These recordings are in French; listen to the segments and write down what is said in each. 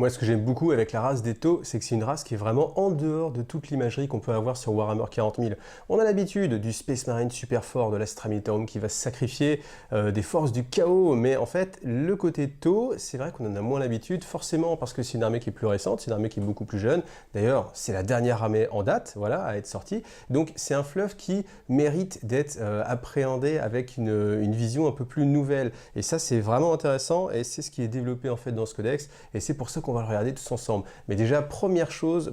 Moi, ce que j'aime beaucoup avec la race des Tau, c'est que c'est une race qui est vraiment en dehors de toute l'imagerie qu'on peut avoir sur Warhammer 40 000. On a l'habitude du Space Marine super fort de l'Astramitaum qui va se sacrifier des forces du chaos, mais en fait, le côté Tau, c'est vrai qu'on en a moins l'habitude, forcément parce que c'est une armée qui est plus récente, c'est une armée qui est beaucoup plus jeune. D'ailleurs, c'est la dernière armée en date, voilà, à être sortie. Donc, c'est un fleuve qui mérite d'être appréhendé avec une vision un peu plus nouvelle. Et ça, c'est vraiment intéressant et c'est ce qui est développé en fait dans ce codex. Et c'est pour ça qu'on va le regarder tous ensemble. Mais déjà, première chose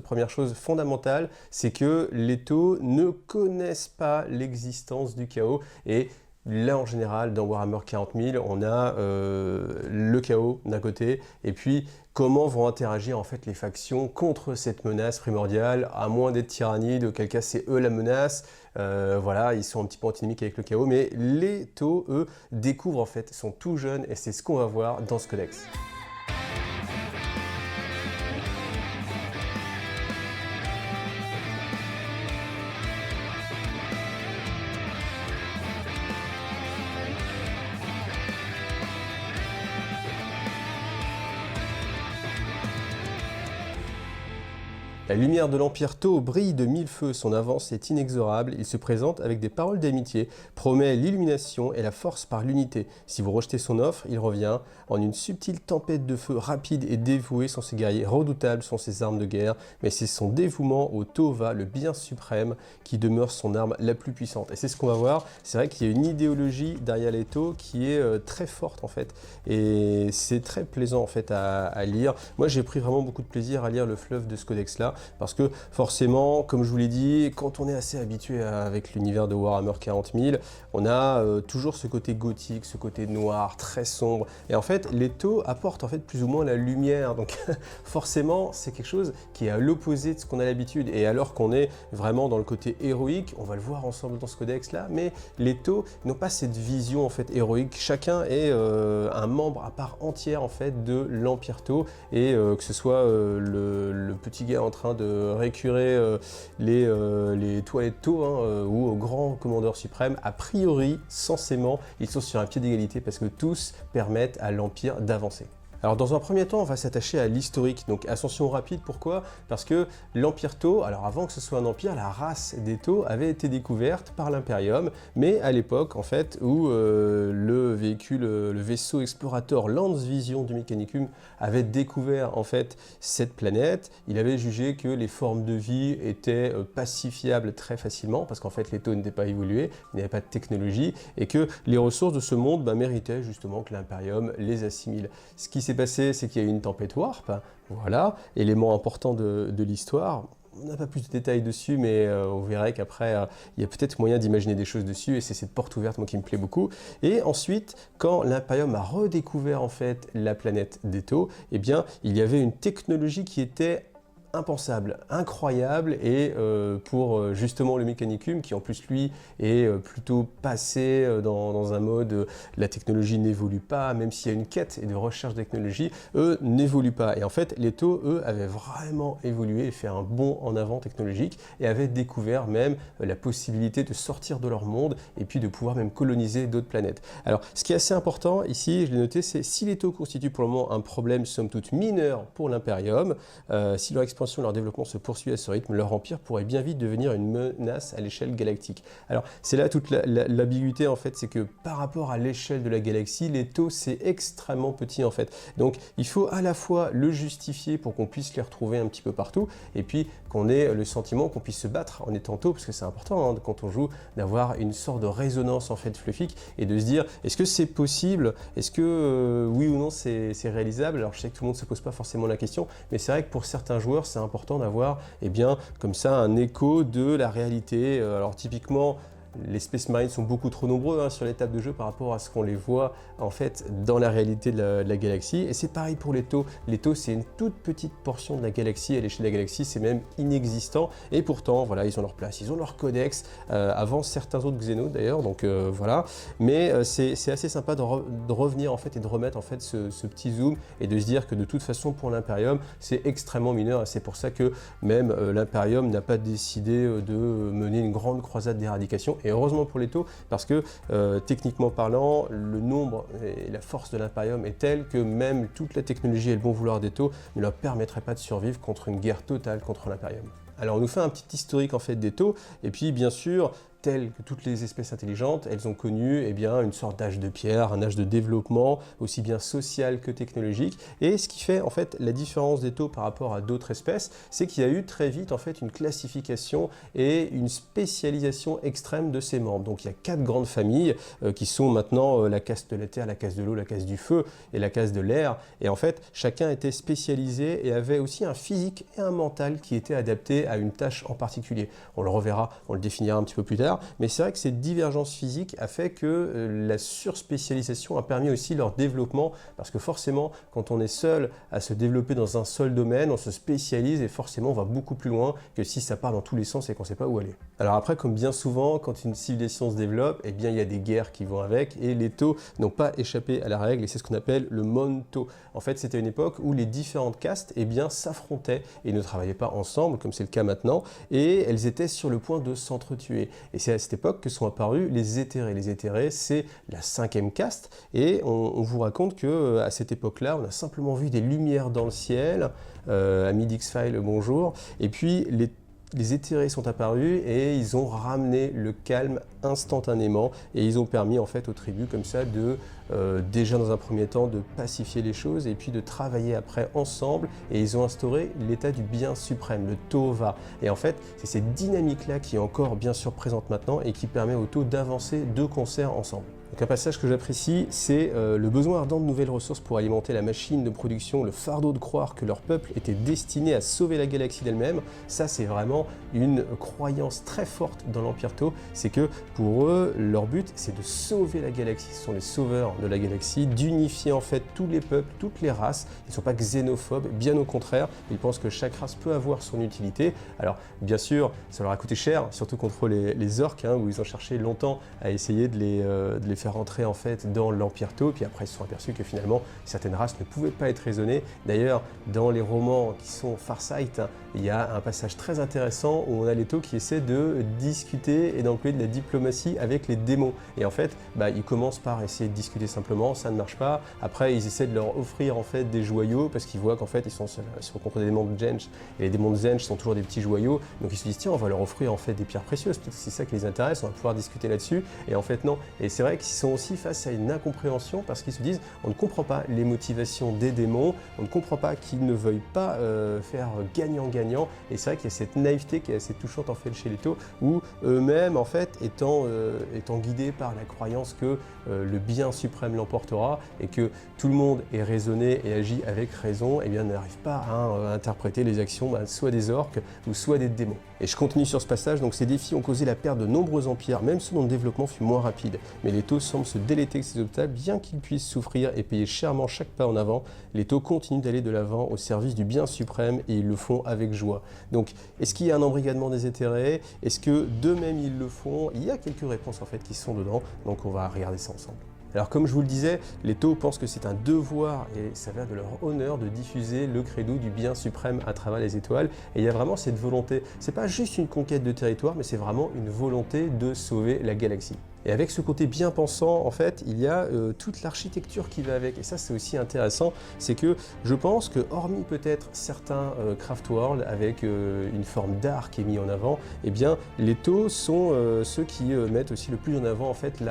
fondamentale, c'est que les Tau ne connaissent pas l'existence du chaos. Et là, en général, dans Warhammer 40 000, on a le chaos d'un côté, et puis comment vont interagir en fait les factions contre cette menace primordiale, à moins d'être tyrannides, auquel cas c'est eux la menace. Voilà, ils sont un petit peu antinomiques avec le chaos, mais les Tau, eux, découvrent en fait, sont tout jeunes, et c'est ce qu'on va voir dans ce codex. La lumière de l'Empire Tau brille de mille feux, son avance est inexorable, il se présente avec des paroles d'amitié, promet l'illumination et la force par l'unité. Si vous rejetez son offre, il revient en une subtile tempête de feu rapide et dévouée sont ses guerriers, redoutables sont ses armes de guerre, mais c'est son dévouement au Tova, le bien suprême, qui demeure son arme la plus puissante. Et c'est ce qu'on va voir, c'est vrai qu'il y a une idéologie derrière les Tau qui est très forte en fait, et c'est très plaisant en fait à lire. Moi j'ai pris vraiment beaucoup de plaisir à lire le fleuve de ce codex-là, parce que forcément, comme je vous l'ai dit, quand on est assez habitué avec l'univers de Warhammer 40 000, on a toujours ce côté gothique, ce côté noir, très sombre. Et en fait, les Tau apportent en fait plus ou moins la lumière. Donc forcément, c'est quelque chose qui est à l'opposé de ce qu'on a l'habitude. Et alors qu'on est vraiment dans le côté héroïque, on va le voir ensemble dans ce codex-là, mais les Tau n'ont pas cette vision en fait héroïque. Chacun est un membre à part entière en fait de l'Empire Tau, et que ce soit le petit gars en train de récurer les toilettes Tau ou au grand commandeur suprême, a priori, censément, ils sont sur un pied d'égalité parce que tous permettent à l'Empire d'avancer. Alors dans un premier temps, on va s'attacher à l'historique, donc ascension rapide, pourquoi? Parce que l'Empire Tau, alors avant que ce soit un empire, la race des Tau avait été découverte par l'Imperium, mais à l'époque en fait où le vaisseau explorateur Lance Vision du Mechanicum avait découvert en fait cette planète, il avait jugé que les formes de vie étaient pacifiables très facilement, parce qu'en fait les Tau n'étaient pas évolués, il n'y avait pas de technologie, et que les ressources de ce monde méritaient justement que l'Imperium les assimile. Ce qui s'est passé, c'est qu'il y a eu une tempête warp, voilà, élément important de l'histoire. On n'a pas plus de détails dessus, mais on verrait qu'après, il y a peut-être moyen d'imaginer des choses dessus, et c'est cette porte ouverte, moi, qui me plaît beaucoup. Et ensuite, quand l'Imperium a redécouvert, en fait, la planète des Tau, eh bien, il y avait une technologie qui était impensable, incroyable, et pour justement le Mechanicum, qui en plus lui est plutôt passé dans un mode la technologie n'évolue pas, même s'il y a une quête et de recherche de technologie, eux n'évoluent pas. Et en fait, les Tau, eux, avaient vraiment évolué et fait un bond en avant technologique, et avaient découvert même la possibilité de sortir de leur monde et puis de pouvoir même coloniser d'autres planètes. Alors, ce qui est assez important ici, je l'ai noté, c'est si les Tau constituent pour le moment un problème somme toute mineur pour l'Imperium, si leur expansion, leur développement se poursuit à ce rythme, leur empire pourrait bien vite devenir une menace à l'échelle galactique. Alors c'est là toute l'ambiguïté en fait, c'est que par rapport à l'échelle de la galaxie, les Tau c'est extrêmement petit en fait. Donc il faut à la fois le justifier pour qu'on puisse les retrouver un petit peu partout, et puis qu'on ait le sentiment qu'on puisse se battre en étant Tau, parce que c'est important quand on joue d'avoir une sorte de résonance en fait fluffique, et de se dire est-ce que c'est possible, est-ce que oui ou non c'est réalisable. Alors je sais que tout le monde ne se pose pas forcément la question, mais c'est vrai que pour certains joueurs c'est important d'avoir comme ça un écho de la réalité. Alors typiquement, les Space Marines sont beaucoup trop nombreux sur les tables de jeu par rapport à ce qu'on les voit en fait dans la réalité de la galaxie. Et c'est pareil pour les Tau. Les Tau, c'est une toute petite portion de la galaxie. À l'échelle de la galaxie, c'est même inexistant. Et pourtant, voilà, ils ont leur place, ils ont leur codex, avant certains autres Xénos d'ailleurs. Donc voilà. Mais c'est assez sympa de revenir en fait et de remettre en fait ce petit zoom et de se dire que de toute façon pour l'Imperium, c'est extrêmement mineur. Et c'est pour ça que même l'Imperium n'a pas décidé de mener une grande croisade d'éradication. Et heureusement pour Leto, parce que techniquement parlant, le nombre et la force de l'Imperium est telle que même toute la technologie et le bon vouloir d'Eto ne leur permettraient pas de survivre contre une guerre totale contre l'Imperium. Alors on nous fait un petit historique en fait d'Eto, et puis bien sûr, telles que toutes les espèces intelligentes, elles ont connu une sorte d'âge de pierre, un âge de développement aussi bien social que technologique. Et ce qui fait en fait la différence d'Eto par rapport à d'autres espèces, c'est qu'il y a eu très vite en fait une classification et une spécialisation extrême de ses membres. Donc il y a 4 grandes familles qui sont maintenant la caste de la terre, la caste de l'eau, la caste du feu et la caste de l'air. Et en fait, chacun était spécialisé et avait aussi un physique et un mental qui étaient adaptés à une tâche en particulier. On le reverra, on le définira un petit peu plus tard. Mais c'est vrai que cette divergence physique a fait que la surspécialisation a permis aussi leur développement, parce que forcément, quand on est seul à se développer dans un seul domaine, on se spécialise et forcément on va beaucoup plus loin que si ça part dans tous les sens et qu'on ne sait pas où aller. Alors après, comme bien souvent, quand une civilisation se développe, il y a des guerres qui vont avec, et les Tau n'ont pas échappé à la règle, et c'est ce qu'on appelle le Monto. En fait, c'était une époque où les différentes castes s'affrontaient et ne travaillaient pas ensemble, comme c'est le cas maintenant, et elles étaient sur le point de s'entretuer. Et c'est à cette époque que sont apparus les éthérés. Les éthérés, c'est la 5e caste, et on vous raconte qu'à cette époque-là, on a simplement vu des lumières dans le ciel, ami d'X-Files, bonjour, et puis les éthérés sont apparus et ils ont ramené le calme instantanément, et ils ont permis en fait aux tribus comme ça de déjà dans un premier temps de pacifier les choses et puis de travailler après ensemble, et ils ont instauré l'état du bien suprême, le Tova. Et en fait, c'est cette dynamique-là qui est encore bien sûr présente maintenant et qui permet aux Tau d'avancer de concert ensemble. Donc un passage que j'apprécie, c'est le besoin ardent de nouvelles ressources pour alimenter la machine de production, le fardeau de croire que leur peuple était destiné à sauver la galaxie d'elle-même. Ça, c'est vraiment une croyance très forte dans l'Empire Tau, c'est que pour eux, leur but, c'est de sauver la galaxie. Ce sont les sauveurs de la galaxie, d'unifier en fait tous les peuples, toutes les races. Ils ne sont pas xénophobes, bien au contraire, ils pensent que chaque race peut avoir son utilité. Alors bien sûr, ça leur a coûté cher, surtout contre les orques, où ils ont cherché longtemps à essayer de les faire rentrer en fait dans l'Empire Tau, puis après ils se sont aperçus que finalement certaines races ne pouvaient pas être raisonnées. D'ailleurs, dans les romans qui sont Farsight, il y a un passage très intéressant où on a les Tau qui essaient de discuter et d'employer de la diplomatie avec les démons. Et en fait, ils commencent par essayer de discuter simplement, ça ne marche pas. Après, ils essaient de leur offrir en fait des joyaux parce qu'ils voient qu'en fait ils sont contre des démons de Zench, et les démons de Zench sont toujours des petits joyaux. Donc ils se disent tiens, on va leur offrir en fait des pierres précieuses. Peut-être que c'est ça qui les intéresse, on va pouvoir discuter là-dessus. Et en fait non. Et c'est vrai qu'ils sont aussi face à une incompréhension parce qu'ils se disent on ne comprend pas les motivations des démons, on ne comprend pas qu'ils ne veuillent pas faire gagnant-gagnant. Et c'est vrai qu'il y a cette naïveté qui est assez touchante en fait chez les Tau, où eux-mêmes en fait étant guidés par la croyance que le bien suprême l'emportera et que tout le monde est raisonné et agit avec raison, n'arrive pas à interpréter les actions soit des orques ou soit des démons. Et je continue sur ce passage, donc ces défis ont causé la perte de nombreux empires, même ceux dont le développement fut moins rapide. Mais les Tau semblent se délecter de ces obstacles, bien qu'ils puissent souffrir et payer chèrement chaque pas en avant. Les Tau continuent d'aller de l'avant au service du bien suprême et ils le font avec joie. Donc, est-ce qu'il y a un embrigadement des éthérés? Est-ce que d'eux-mêmes ils le font? Il y a quelques réponses en fait qui sont dedans, donc on va regarder ça ensemble. Alors comme je vous le disais, les Tau pensent que c'est un devoir et ça va de leur honneur de diffuser le credo du bien suprême à travers les étoiles. Et il y a vraiment cette volonté, c'est pas juste une conquête de territoire, mais c'est vraiment une volonté de sauver la galaxie. Et avec ce côté bien pensant, en fait, il y a toute l'architecture qui va avec. Et ça, c'est aussi intéressant, c'est que je pense que, hormis peut-être certains craft world avec une forme d'art qui est mis en avant, les Tau sont ceux qui mettent aussi le plus en avant, en fait,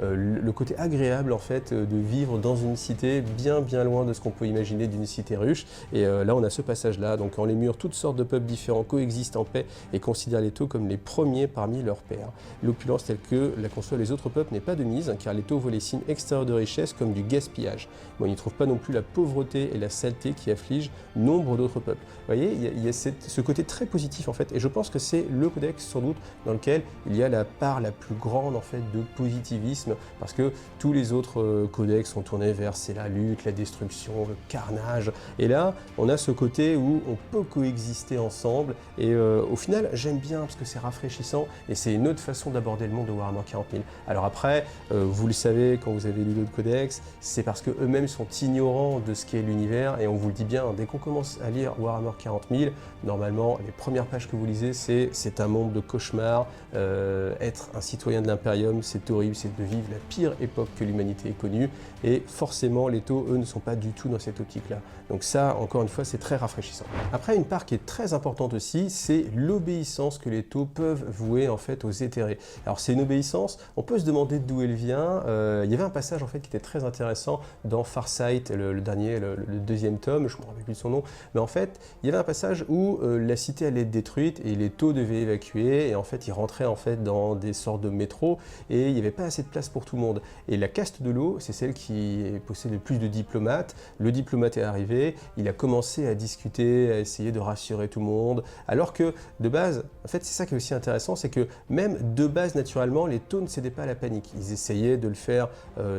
le côté agréable en fait de vivre dans une cité bien loin de ce qu'on peut imaginer d'une cité ruche. Et là on a ce passage là, donc en les murs toutes sortes de peuples différents coexistent en paix et considèrent les Tau comme les premiers parmi leurs pairs. L'opulence telle que la conçoivent les autres peuples n'est pas de mise, car les Tau voient les signes extérieurs de richesse comme du gaspillage. Bon, ils n'y trouvent pas non plus la pauvreté et la saleté qui affligent nombre d'autres peuples. Vous voyez, il y a ce côté très positif en fait, et je pense que c'est le codex sans doute dans lequel il y a la part la plus grande en fait de positivisme pacifisme, parce que tous les autres codex sont tournés vers c'est la lutte, la destruction, le carnage. Et là, on a ce côté où on peut coexister ensemble. Et au final, j'aime bien parce que c'est rafraîchissant et c'est une autre façon d'aborder le monde de Warhammer 40 000. Alors après, vous le savez quand vous avez lu d'autres codex, c'est parce qu'eux-mêmes sont ignorants de ce qu'est l'univers. Et on vous le dit bien, dès qu'on commence à lire Warhammer 40 000, normalement, les premières pages que vous lisez, c'est un monde de cauchemar. Être un citoyen de l'Imperium, c'est horrible, c'est de vivre la pire époque que l'humanité ait connue. Et forcément, les Tau, eux, ne sont pas du tout dans cette optique-là. Donc ça, encore une fois, c'est très rafraîchissant. Après, une part qui est très importante aussi, c'est l'obéissance que les Tau peuvent vouer en fait aux éthérés. Alors c'est une obéissance, on peut se demander d'où elle vient. Il y avait un passage en fait qui était très intéressant dans Farsight, le dernier, le deuxième tome, je ne me rappelle plus de son nom, mais en fait, il y avait un passage où la cité allait être détruite et les Tau devaient évacuer, et en fait, ils rentraient en fait dans des sortes de métro, et il n'y avait pas assez de place pour tout le monde. Et la caste de l'eau, c'est celle qui possède le plus de diplomates. Le diplomate est arrivé, il a commencé à discuter, à essayer de rassurer tout le monde, alors que de base, en fait, c'est ça qui est aussi intéressant, c'est que même de base, naturellement, les Tau ne cédaient pas à la panique. Ils essayaient de le faire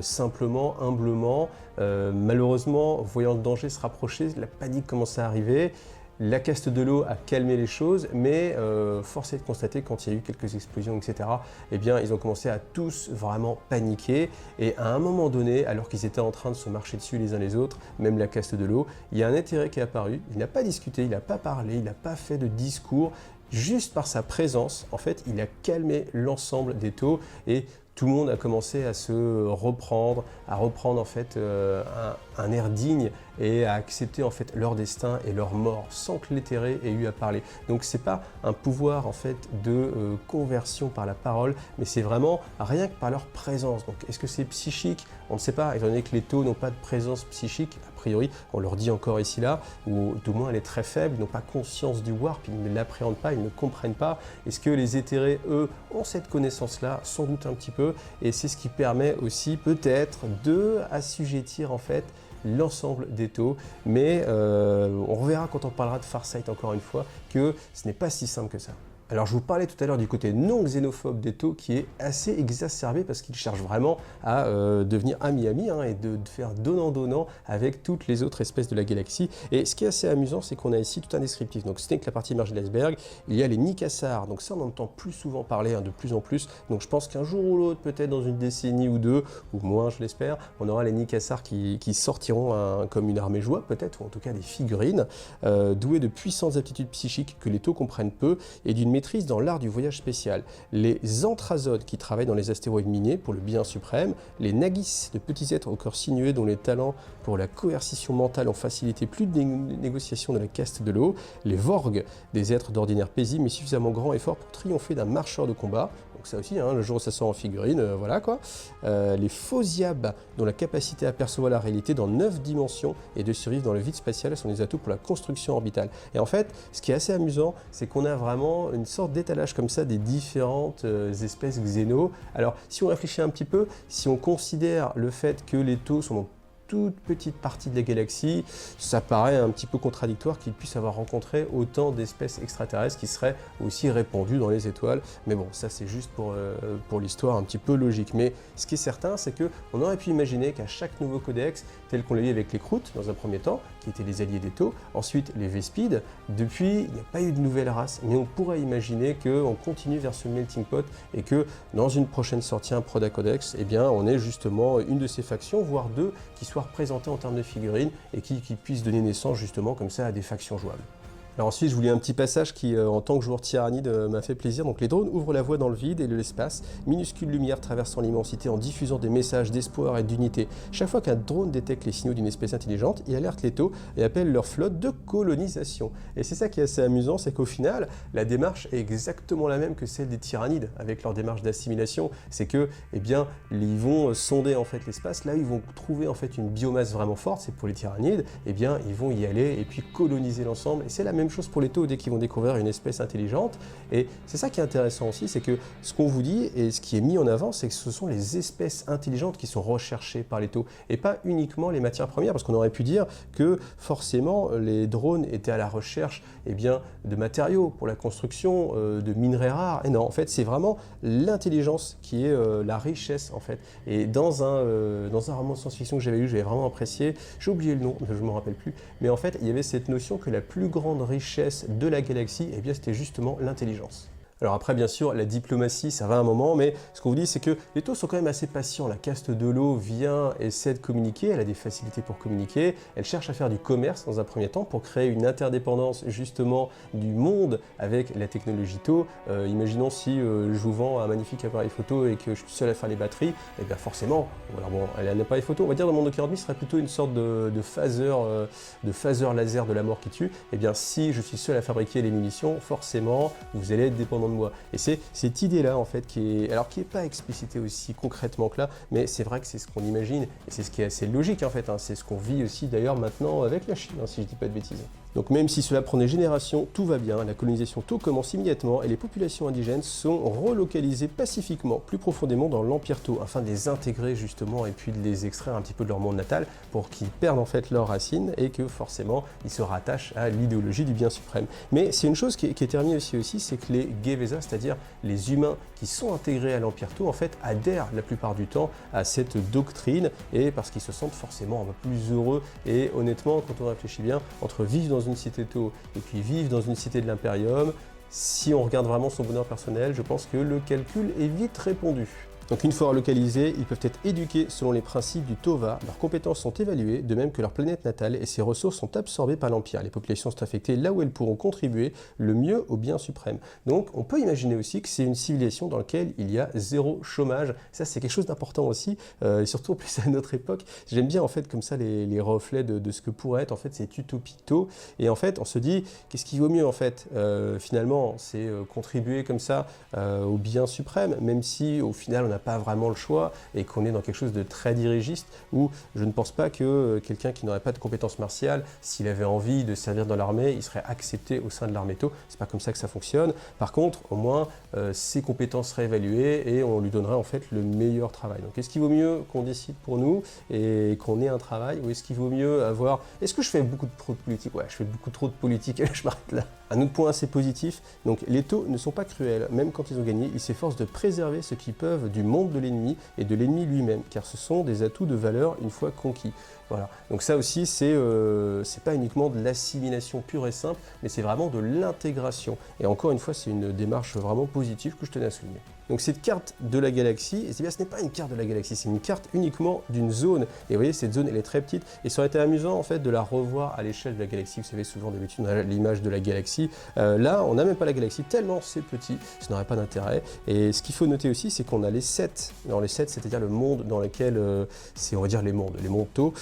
simplement, humblement. Malheureusement, voyant le danger se rapprocher, la panique commençait à arriver. La caste de l'eau a calmé les choses, mais force est de constater quand il y a eu quelques explosions, etc., eh bien, ils ont commencé à tous vraiment paniquer. Et à un moment donné, alors qu'ils étaient en train de se marcher dessus les uns les autres, même la caste de l'eau, il y a un intérêt qui est apparu. Il n'a pas discuté, il n'a pas parlé, il n'a pas fait de discours. Juste par sa présence, en fait, il a calmé l'ensemble des Tau et tout le monde a commencé à se reprendre, en fait un air digne et à accepter en fait leur destin et leur mort sans que l'éthéré ait eu à parler. Donc c'est pas un pouvoir en fait de conversion par la parole, mais c'est vraiment rien que par leur présence. Donc est-ce que c'est psychique? On ne sait pas, étant donné que les Tau n'ont pas de présence psychique, a priori, on leur dit encore ici là, ou du moins elle est très faible, ils n'ont pas conscience du warp, ils ne l'appréhendent pas, ils ne comprennent pas. Est-ce que les éthérés, eux, ont cette connaissance-là? Sans doute un petit peu. Et c'est ce qui permet aussi peut-être de assujettir en fait l'ensemble des Tau, mais on reverra quand on parlera de Farsight encore une fois que ce n'est pas si simple que ça. Alors je vous parlais tout à l'heure du côté non xénophobe des Tau qui est assez exacerbé parce qu'ils cherchent vraiment à devenir ami-ami et de faire donnant-donnant avec toutes les autres espèces de la galaxie. Et ce qui est assez amusant, c'est qu'on a ici tout un descriptif. Donc ce n'est que la partie émergée de l'iceberg. Il y a les Nicassars, donc ça on en entend plus souvent parler, de plus en plus. Donc je pense qu'un jour ou l'autre, peut-être dans une décennie ou deux, ou moins je l'espère, on aura les Nicassars qui sortiront comme une armée jouable peut-être, ou en tout cas des figurines, douées de puissantes aptitudes psychiques que les Tau comprennent peu et d'une maîtrise dans l'art du voyage spécial. Les anthrazodes qui travaillent dans les astéroïdes minés pour le bien suprême, les nagis, de petits êtres au corps sinueux dont les talents pour la coercition mentale ont facilité plus de négociations de la caste de l'eau, les vorgs, des êtres d'ordinaire paisibles mais suffisamment grands et forts pour triompher d'un marcheur de combat, donc ça aussi, le jour où ça sort en figurine, voilà quoi. Les phosiabes, dont la capacité à percevoir la réalité dans 9 dimensions et de survivre dans le vide spatial sont des atouts pour la construction orbitale. Et en fait, ce qui est assez amusant, c'est qu'on a vraiment une sorte d'étalage comme ça des différentes espèces xéno. Alors, si on réfléchit un petit peu, si on considère le fait que les Tau sont dans toute petite partie de la galaxie, ça paraît un petit peu contradictoire qu'ils puissent avoir rencontré autant d'espèces extraterrestres qui seraient aussi répandues dans les étoiles. Mais bon, ça c'est juste pour l'histoire un petit peu logique. Mais ce qui est certain, c'est qu'on aurait pu imaginer qu'à chaque nouveau codex, tel qu'on l'a vu avec les Croûtes dans un premier temps, qui étaient les alliés des Tau, ensuite les Vespides, depuis il n'y a pas eu de nouvelle race, mais on pourrait imaginer qu'on continue vers ce melting pot et que dans une prochaine sortie, un Proda Codex, eh bien on est justement une de ces factions, voire deux, qui soient représentées en termes de figurines et qui puissent donner naissance justement comme ça à des factions jouables. Alors ensuite, je vous lis un petit passage qui, en tant que joueur tyrannide, m'a fait plaisir. Donc les drones ouvrent la voie dans le vide et l'espace, minuscule lumière traversant l'immensité en diffusant des messages d'espoir et d'unité. Chaque fois qu'un drone détecte les signaux d'une espèce intelligente, il alerte les Tau et appelle leur flotte de colonisation. Et c'est ça qui est assez amusant, c'est qu'au final, la démarche est exactement la même que celle des tyrannides, avec leur démarche d'assimilation. C'est que, eh bien, ils vont sonder en fait l'espace, là où ils vont trouver en fait une biomasse vraiment forte, c'est pour les tyrannides, eh bien, ils vont y aller et puis coloniser l'ensemble. Et c'est la même même chose pour les taux dès qu'ils vont découvrir une espèce intelligente. Et c'est ça qui est intéressant aussi, c'est que ce qu'on vous dit et ce qui est mis en avant, c'est que ce sont les espèces intelligentes qui sont recherchées par les taux et pas uniquement les matières premières, parce qu'on aurait pu dire que forcément les drones étaient à la recherche de matériaux pour la construction, de minerais rares. Et non, en fait, c'est vraiment l'intelligence qui est la richesse en fait. Et dans un roman de science-fiction que j'avais lu, j'avais vraiment apprécié, j'ai oublié le nom, je ne me rappelle plus, mais en fait, il y avait cette notion que la plus grande richesse de la galaxie, eh bien, c'était justement l'intelligence. Alors après, bien sûr, la diplomatie, ça va un moment, mais ce qu'on vous dit, c'est que les taux sont quand même assez patients. La caste de l'eau vient, essaie de communiquer, elle a des facilités pour communiquer, elle cherche à faire du commerce dans un premier temps pour créer une interdépendance justement du monde avec la technologie taux. Imaginons si je vous vends un magnifique appareil photo et que je suis seul à faire les batteries, et bien forcément, alors bon, elle a un appareil photo, on va dire dans le monde de Cœur de Nuit, ce serait plutôt une sorte de phaser laser de la mort qui tue. Et bien si je suis seul à fabriquer les munitions, forcément, vous allez être dépendant de moi. Et c'est cette idée-là, en fait, qui est pas explicitée aussi concrètement que là, mais c'est vrai que c'est ce qu'on imagine, et c'est ce qui est assez logique, en fait, hein. C'est ce qu'on vit aussi, d'ailleurs, maintenant avec la Chine, hein, si je dis pas de bêtises. Donc même si cela prend des générations, tout va bien, la colonisation taux commence immédiatement et les populations indigènes sont relocalisées pacifiquement, plus profondément dans l'Empire Taux, afin de les intégrer justement et puis de les extraire un petit peu de leur monde natal pour qu'ils perdent en fait leurs racines et que forcément ils se rattachent à l'idéologie du bien suprême. Mais c'est une chose qui est terminée aussi, c'est que les Geveza, c'est-à-dire les humains qui sont intégrés à l'Empire Taux, en fait adhèrent la plupart du temps à cette doctrine et parce qu'ils se sentent forcément un peu plus heureux et honnêtement, quand on réfléchit bien, entre vivre dans une cité taux et puis vivre dans une cité de l'Imperium, si on regarde vraiment son bonheur personnel, je pense que le calcul est vite répondu. Donc une fois relocalisés, ils peuvent être éduqués selon les principes du Tova, leurs compétences sont évaluées, de même que leur planète natale et ses ressources sont absorbées par l'Empire. Les populations sont affectées là où elles pourront contribuer le mieux au bien suprême. Donc on peut imaginer aussi que c'est une civilisation dans laquelle il y a zéro chômage. Ça c'est quelque chose d'important aussi, et surtout en plus à notre époque. J'aime bien en fait comme ça les reflets de ce que pourrait être en fait cette utopie taux. Et en fait on se dit qu'est-ce qui vaut mieux en fait finalement c'est contribuer comme ça au bien suprême, même si au final on a pas vraiment le choix et qu'on est dans quelque chose de très dirigiste où je ne pense pas que quelqu'un qui n'aurait pas de compétences martiales, s'il avait envie de servir dans l'armée, il serait accepté au sein de l'armée taux. C'est pas comme ça que ça fonctionne. Par contre, au moins, ses compétences seraient évaluées et on lui donnerait en fait le meilleur travail. Donc, est-ce qu'il vaut mieux qu'on décide pour nous et qu'on ait un travail ou est-ce qu'il vaut mieux avoir... Est-ce que je fais beaucoup trop de politique? Ouais, je fais beaucoup trop de politique et je m'arrête là. Un autre point assez positif, donc les taux ne sont pas cruels, même quand ils ont gagné, ils s'efforcent de préserver ce qu'ils peuvent du monde de l'ennemi et de l'ennemi lui-même, car ce sont des atouts de valeur une fois conquis. Voilà. Donc ça aussi, c'est pas uniquement de l'assimilation pure et simple, mais c'est vraiment de l'intégration. Et encore une fois, c'est une démarche vraiment positive que je tenais à souligner. Donc cette carte de la galaxie, ce n'est pas une carte de la galaxie, c'est une carte uniquement d'une zone. Et vous voyez, cette zone, elle est très petite. Et ça aurait été amusant en fait de la revoir à l'échelle de la galaxie. Vous savez, souvent d'habitude, on a l'image de la galaxie. Là, on n'a même pas la galaxie, tellement c'est petit, ça n'aurait pas d'intérêt. Et ce qu'il faut noter aussi, c'est qu'on a les 7. Dans les 7, c'est-à-dire le monde dans lequel, c'est on va dire les mondes taux.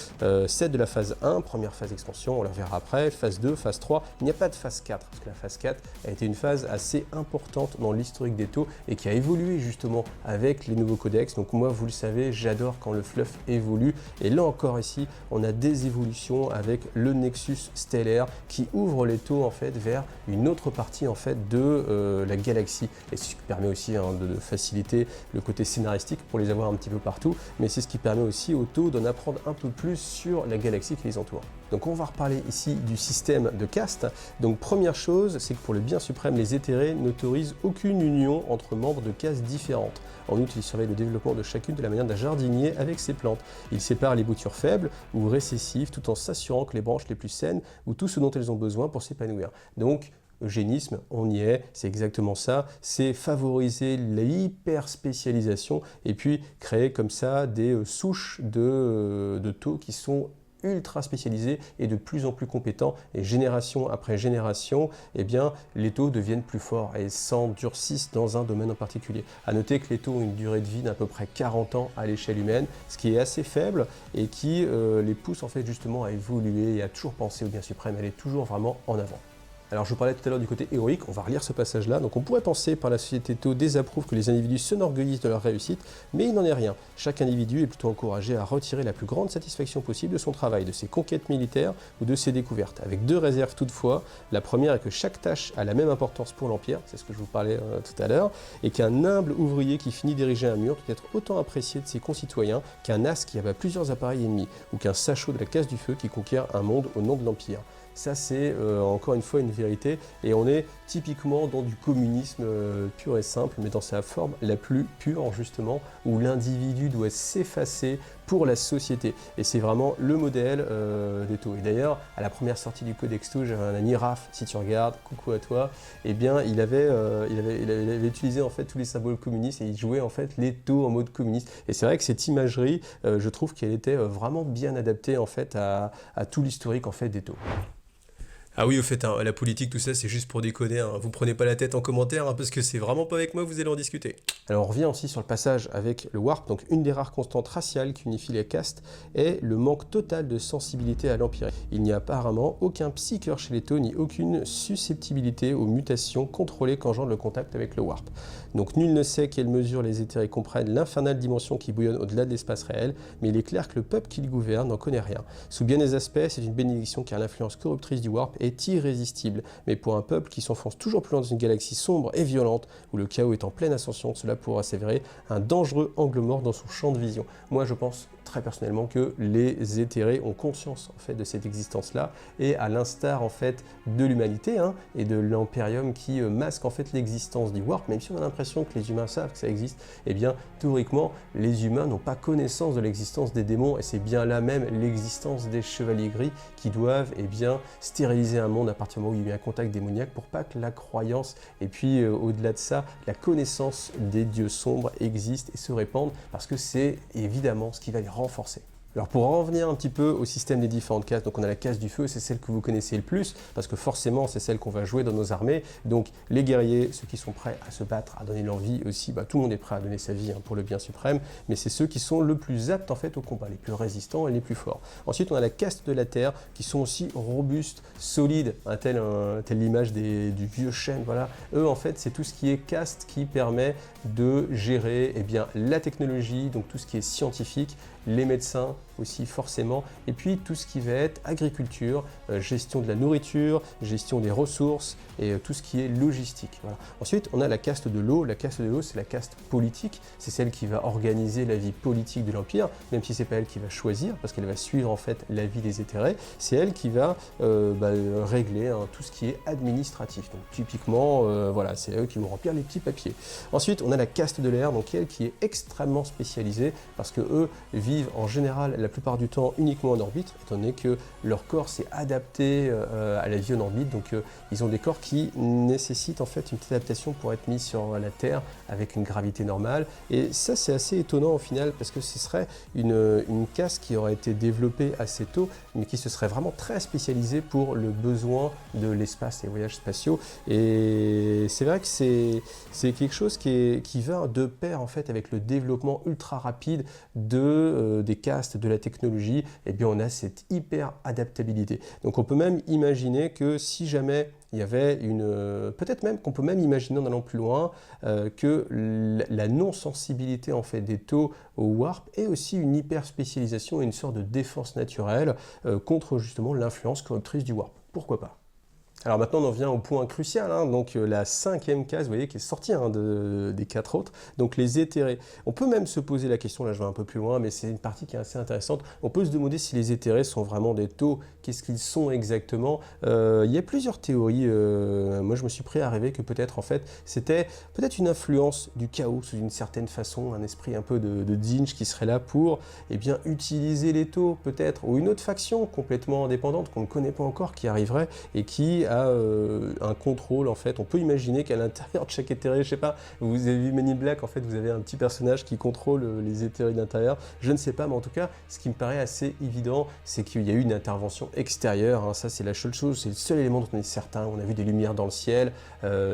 7 de la phase 1, première phase d'expansion, on la verra après. Phase 2, phase 3. Il n'y a pas de phase 4, parce que la phase 4 a été une phase assez importante dans l'historique des taux et qui a évolué justement avec les nouveaux codex. Donc moi, vous le savez, j'adore quand le fluff évolue. Et là encore ici, on a des évolutions avec le Nexus stellaire qui ouvre les taux en fait vers une autre partie en fait de la galaxie. Et ce qui permet aussi de faciliter le côté scénaristique pour les avoir un petit peu partout. Mais c'est ce qui permet aussi aux taux d'en apprendre un peu plus sur la galaxie qui les entoure. Donc on va reparler ici du système de caste. Donc première chose, c'est que pour le bien suprême, les éthérés n'autorisent aucune union entre membres de castes différentes. En outre, ils surveillent le développement de chacune de la manière d'un jardinier avec ses plantes. Ils séparent les boutures faibles ou récessives tout en s'assurant que les branches les plus saines ou tout ce dont elles ont besoin pour s'épanouir. Donc eugénisme, on y est, c'est exactement ça, c'est favoriser l'hyper-spécialisation et puis créer comme ça des souches de taux qui sont ultra spécialisés et de plus en plus compétents et génération après génération, eh bien, les taux deviennent plus forts et s'endurcissent dans un domaine en particulier. À noter que les taux ont une durée de vie d'à peu près 40 ans à l'échelle humaine, ce qui est assez faible et qui les pousse en fait justement à évoluer et à toujours penser au bien suprême, aller toujours vraiment en avant. Alors je vous parlais tout à l'heure du côté héroïque, on va relire ce passage-là. Donc on pourrait penser par la société Tao désapprouve que les individus s'enorgueillissent de leur réussite, mais il n'en est rien. Chaque individu est plutôt encouragé à retirer la plus grande satisfaction possible de son travail, de ses conquêtes militaires ou de ses découvertes. Avec deux réserves toutefois. La première est que chaque tâche a la même importance pour l'Empire, c'est ce que je vous parlais tout à l'heure, et qu'un humble ouvrier qui finit d'ériger un mur doit être autant apprécié de ses concitoyens qu'un as qui abat plusieurs appareils ennemis, ou qu'un sachot de la casse du feu qui conquiert un monde au nom de l'Empire. Ça, c'est encore une fois une vérité, et on est typiquement dans du communisme pur et simple, mais dans sa forme la plus pure, justement, où l'individu doit s'effacer pour la société. Et c'est vraiment le modèle des Tao. Et d'ailleurs, à la première sortie du Codex Tao, j'avais un ami, Raph, si tu regardes, coucou à toi, eh bien, il avait utilisé en fait tous les symboles communistes, et il jouait en fait les Tao en mode communiste. Et c'est vrai que cette imagerie, je trouve qu'elle était vraiment bien adaptée en fait à tout l'historique en fait des Tao. Ah oui, au fait, hein, la politique, tout ça, c'est juste pour déconner. Hein. Vous prenez pas la tête en commentaire, hein, parce que c'est vraiment pas avec moi que vous allez en discuter. Alors on revient aussi sur le passage avec le warp. Donc une des rares constantes raciales qui unifie les castes est le manque total de sensibilité à l'empire. Il n'y a apparemment aucun psycheur chez les Tao, ni aucune susceptibilité aux mutations contrôlées qu'engendre le contact avec le warp. Donc nul ne sait quelle mesure les éthérés comprennent l'infernale dimension qui bouillonne au-delà de l'espace réel, mais il est clair que le peuple qui le gouverne n'en connaît rien. Sous bien des aspects, c'est une bénédiction car l'influence corruptrice du warp est irrésistible. Mais pour un peuple qui s'enfonce toujours plus loin dans une galaxie sombre et violente, où le chaos est en pleine ascension, cela pourra s'avérer un dangereux angle mort dans son champ de vision. Moi je pense très personnellement que les éthérés ont conscience en fait de cette existence-là, et à l'instar en fait de l'humanité et de l'impérium qui masque en fait l'existence du warp, même si on a l'impression que les humains savent que ça existe, eh bien théoriquement les humains n'ont pas connaissance de l'existence des démons, et c'est bien là même l'existence des chevaliers gris qui doivent bien stériliser un monde à partir du moment où il y a un contact démoniaque, pour pas que la croyance et puis au-delà de ça la connaissance des dieux sombres existe et se répande, parce que c'est évidemment ce qui va les renforcer. Alors pour en revenir un petit peu au système des différentes castes, donc on a la caste du feu, c'est celle que vous connaissez le plus, parce que forcément c'est celle qu'on va jouer dans nos armées. Donc les guerriers, ceux qui sont prêts à se battre, à donner l'envie aussi, tout le monde est prêt à donner sa vie pour le bien suprême, mais c'est ceux qui sont le plus aptes en fait au combat, les plus résistants et les plus forts. Ensuite on a la caste de la terre, qui sont aussi robustes, solides, telle l'image du vieux chêne, voilà. Eux en fait c'est tout ce qui est caste qui permet de gérer la technologie, donc tout ce qui est scientifique, les médecins aussi forcément, et puis tout ce qui va être agriculture, gestion de la nourriture, gestion des ressources et tout ce qui est logistique. Voilà. Ensuite, on a la caste de l'eau. La caste de l'eau, c'est la caste politique, c'est celle qui va organiser la vie politique de l'Empire, même si c'est pas elle qui va choisir, parce qu'elle va suivre en fait la vie des éthérés, c'est elle qui va régler tout ce qui est administratif. Donc typiquement, voilà, c'est eux qui vont remplir les petits papiers. Ensuite, on a la caste de l'air, donc elle qui est extrêmement spécialisée, parce que eux vivent en général la plupart du temps uniquement en orbite, étant donné que leur corps s'est adapté à la vie en orbite, donc ils ont des corps qui nécessitent en fait une petite adaptation pour être mis sur la Terre avec une gravité normale, et ça c'est assez étonnant au final, parce que ce serait une caste qui aurait été développée assez tôt, mais qui se serait vraiment très spécialisée pour le besoin de l'espace et voyages spatiaux, et c'est vrai que c'est quelque chose qui va de pair en fait avec le développement ultra rapide des castes, de la technologie, et bien on a cette hyper adaptabilité. Donc on peut même imaginer que si jamais il y avait peut-être même qu'on peut même imaginer en allant plus loin que la non-sensibilité en fait des Tao au warp est aussi une hyper spécialisation et une sorte de défense naturelle contre justement l'influence corruptrice du warp. Pourquoi pas? Alors maintenant on en vient au point crucial, donc la cinquième case, vous voyez, qui est sortie des quatre autres, donc les éthérés. On peut même se poser la question, là je vais un peu plus loin, mais c'est une partie qui est assez intéressante, on peut se demander si les éthérés sont vraiment des Tao, qu'est-ce qu'ils sont exactement. Il y a plusieurs théories, moi je me suis pris à rêver que peut-être en fait c'était peut-être une influence du chaos sous une certaine façon, un esprit un peu de Zinj qui serait là pour utiliser les Tao peut-être, ou une autre faction complètement indépendante qu'on ne connaît pas encore qui arriverait et qui a un contrôle en fait. On peut imaginer qu'à l'intérieur de chaque éthéré, je sais pas, vous avez vu Men in Black, en fait vous avez un petit personnage qui contrôle les éthérés d'intérieur, je ne sais pas, mais en tout cas ce qui me paraît assez évident, c'est qu'il y a eu une intervention extérieure, ça c'est la seule chose, c'est le seul élément dont on est certain. On a vu des lumières dans le ciel,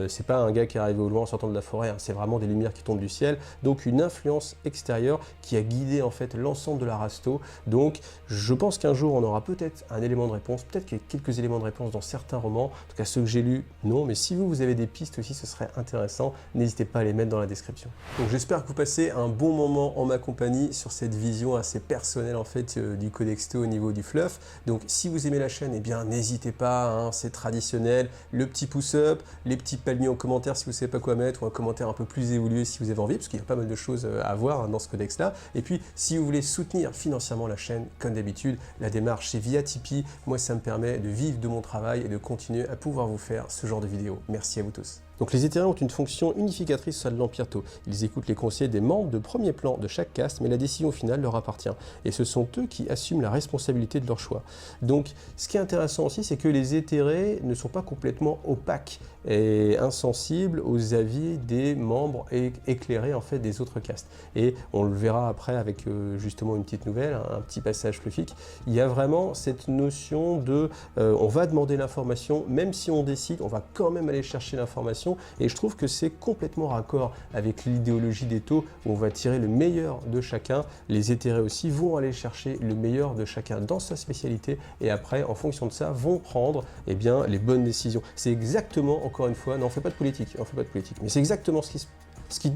c'est pas un gars qui est arrivé au loin en sortant de la forêt, c'est vraiment des lumières qui tombent du ciel, donc une influence extérieure qui a guidé en fait l'ensemble de la race Tao. Donc je pense qu'un jour on aura peut-être un élément de réponse, peut-être qu'il y a quelques éléments de réponse dans certains romans, tout cas, ceux que j'ai lus, non. Mais si vous avez des pistes aussi, ce serait intéressant. N'hésitez pas à les mettre dans la description. Donc j'espère que vous passez un bon moment en ma compagnie sur cette vision assez personnelle en fait du Codexto au niveau du fluff. Donc si vous aimez la chaîne, eh bien n'hésitez pas, hein, c'est traditionnel, le petit pouce-up, les petits palmiers en commentaire si vous ne savez pas quoi mettre, ou un commentaire un peu plus évolué si vous avez envie, parce qu'il y a pas mal de choses à voir, hein, dans ce codex-là. Et puis si vous voulez soutenir financièrement la chaîne, comme d'habitude, la démarche c'est via Tipeee. Moi ça me permet de vivre de mon travail et de continuer à pouvoir vous faire ce genre de vidéos. Merci à vous tous. Donc les Ethereum ont une fonction unificatrice au sein de l'Empire Tau. Ils écoutent les conseils des membres de premier plan de chaque caste, mais la décision finale leur appartient. Et ce sont eux qui assument la responsabilité de leur choix. Donc ce qui est intéressant aussi, c'est que les Ethereum ne sont pas complètement opaques et insensibles aux avis des membres éclairés en fait des autres castes. Et on le verra après avec justement une petite nouvelle, un petit passage fluffique. Il y a vraiment cette notion de on va demander l'information, même si on décide, on va quand même aller chercher l'information. Et je trouve que c'est complètement raccord avec l'idéologie des taux où on va tirer le meilleur de chacun. Les Ethereum aussi vont aller chercher le meilleur de chacun dans sa spécialité et après, en fonction de ça, vont prendre eh bien, les bonnes décisions. C'est exactement, encore une fois, non, on ne fait pas de politique, mais c'est exactement ce qui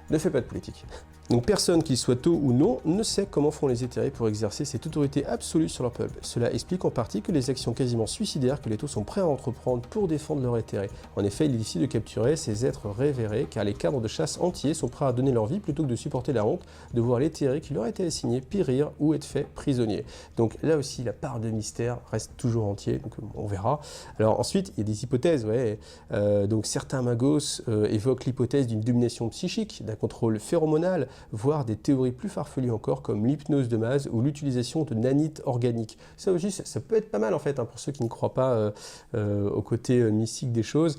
ne fait pas de politique. Donc personne, qu'il soit tôt ou non, ne sait comment font les Ethereum pour exercer cette autorité absolue sur leur peuple. Cela explique en partie que les actions quasiment suicidaires que les taux sont prêts à entreprendre pour défendre leur Ethereum. En effet, il est difficile de capturer ces êtres révérés car les cadres de chasse entiers sont prêts à donner leur vie plutôt que de supporter la honte de voir l'Ethereum qui leur a été assigné périr ou être fait prisonnier. Donc là aussi, la part de mystère reste toujours entière, donc on verra. Alors ensuite, il y a des hypothèses, ouais. Donc certains magos évoquent l'hypothèse d'une domination psychique, d'un contrôle phéromonal, voire des théories plus farfelues encore comme l'hypnose de masse ou l'utilisation de nanites organiques. Ça aussi, ça peut être pas mal en fait, hein, pour ceux qui ne croient pas au côté mystique des choses.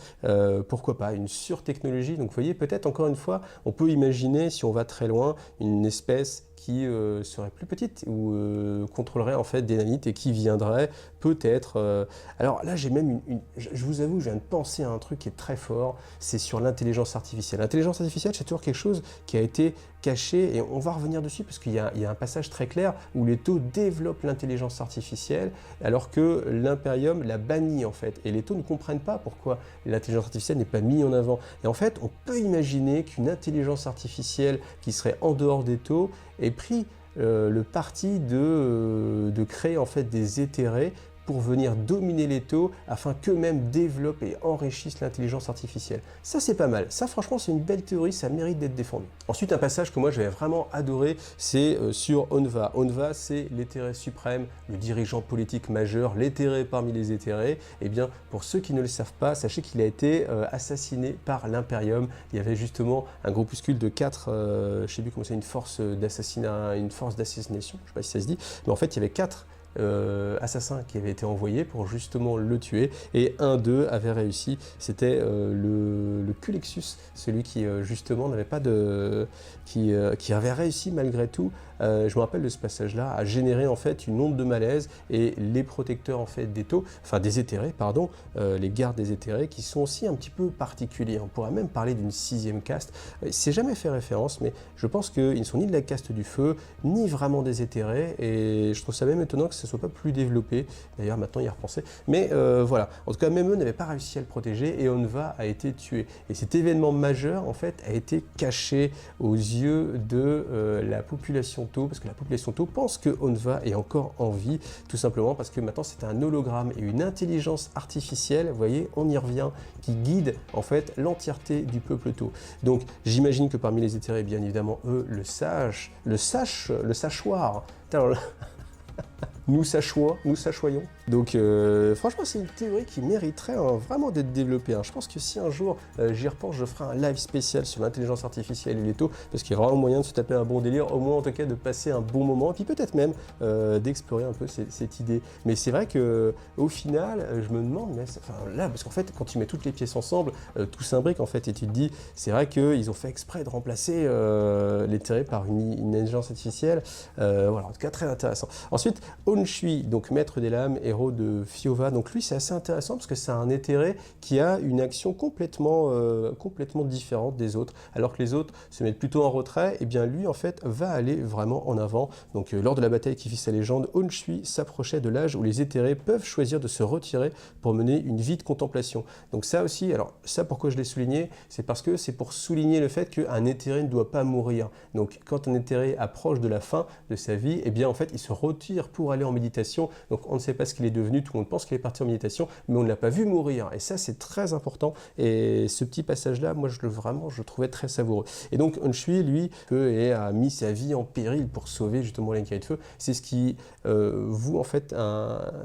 Pourquoi pas une surtechnologie. Donc vous voyez, peut-être encore une fois, on peut imaginer, si on va très loin, une espèce qui serait plus petite ou contrôlerait en fait des nanites et qui viendrait peut-être... Alors là, j'ai même je vous avoue, je viens de penser à un truc qui est très fort, c'est sur l'intelligence artificielle. L'intelligence artificielle, c'est toujours quelque chose qui a été caché et on va revenir dessus parce qu'il y a un passage très clair où les taux développent l'intelligence artificielle alors que l'Imperium l'a banni en fait. Et les taux ne comprennent pas pourquoi l'intelligence artificielle n'est pas mise en avant. Et en fait, on peut imaginer qu'une intelligence artificielle qui serait en dehors des taux ait pris le parti de créer en fait des Ethereum pour venir dominer les taux afin qu'eux-mêmes développent et enrichissent l'intelligence artificielle. Ça, c'est pas mal. Ça, franchement, c'est une belle théorie, ça mérite d'être défendu. Ensuite, un passage que moi, j'avais vraiment adoré, c'est sur Onva. Onva, c'est l'Ethereum suprême, le dirigeant politique majeur, l'Ethereum parmi les Ethereum. Eh bien, pour ceux qui ne le savent pas, sachez qu'il a été assassiné par l'Imperium. Il y avait justement un groupuscule de 4, je ne sais plus comment c'est, une force d'assassinat, une force d'assassination, je ne sais pas si ça se dit, mais en fait, il y avait 4 assassins qui avaient été envoyés pour justement le tuer et un d'eux avait réussi, c'était le Culexus, celui qui justement n'avait pas de... qui avait réussi malgré tout, je me rappelle de ce passage-là, à générer en fait une onde de malaise et les protecteurs en fait des taux, enfin des Ethereum, pardon, les gardes des Ethereum qui sont aussi un petit peu particuliers. On pourrait même parler d'une 6e caste. C'est jamais fait référence, mais je pense qu'ils ne sont ni de la caste du feu, ni vraiment des Ethereum et je trouve ça même étonnant que ce ne soit pas plus développé. D'ailleurs, maintenant, il y a repensé. Mais voilà. En tout cas, même eux n'avaient pas réussi à le protéger et Onva a été tué. Et cet événement majeur, en fait, a été caché aux yeux de la population Tau, parce que la population Tau pense que Onva est encore en vie, tout simplement parce que maintenant, c'est un hologramme et une intelligence artificielle, vous voyez, on y revient, qui guide, en fait, l'entièreté du peuple Tau. Donc, j'imagine que parmi les Ethereum, bien évidemment, eux, le sachoir. Nous sachoyons. Donc franchement, c'est une théorie qui mériterait vraiment d'être développée. Je pense que si un jour j'y repense, je ferai un live spécial sur l'intelligence artificielle et les taux, parce qu'il y a vraiment moyen de se taper un bon délire, au moins en tout cas de passer un bon moment, et puis peut-être même d'explorer un peu cette idée. Mais c'est vrai que au final, je me demande, mais là, parce qu'en fait, quand tu mets toutes les pièces ensemble, tout s'imbrique en fait, et tu te dis, c'est vrai qu'ils ont fait exprès de remplacer l'Ethereum par une intelligence artificielle. Voilà, en tout cas très intéressant. Ensuite, Honshui, donc maître des lames, héros de Fiova. Donc lui, c'est assez intéressant parce que c'est un éthéré qui a une action complètement différente des autres. Alors que les autres se mettent plutôt en retrait, et bien lui, en fait, va aller vraiment en avant. Donc lors de la bataille qui fit sa légende, Honshui s'approchait de l'âge où les éthérés peuvent choisir de se retirer pour mener une vie de contemplation. Donc ça aussi, alors ça pourquoi je l'ai souligné, c'est parce que c'est pour souligner le fait qu'un éthéré ne doit pas mourir. Donc quand un éthéré approche de la fin de sa vie, et bien en fait il se retire pour aller en méditation. Donc on ne sait pas ce qu'il est devenu, tout le monde pense qu'il est parti en méditation, mais on ne l'a pas vu mourir. Et ça c'est très important. Et ce petit passage-là, moi je le trouvais très savoureux. Et donc Honshui, lui, a mis sa vie en péril pour sauver justement l'Incarnate de Feu. C'est ce qui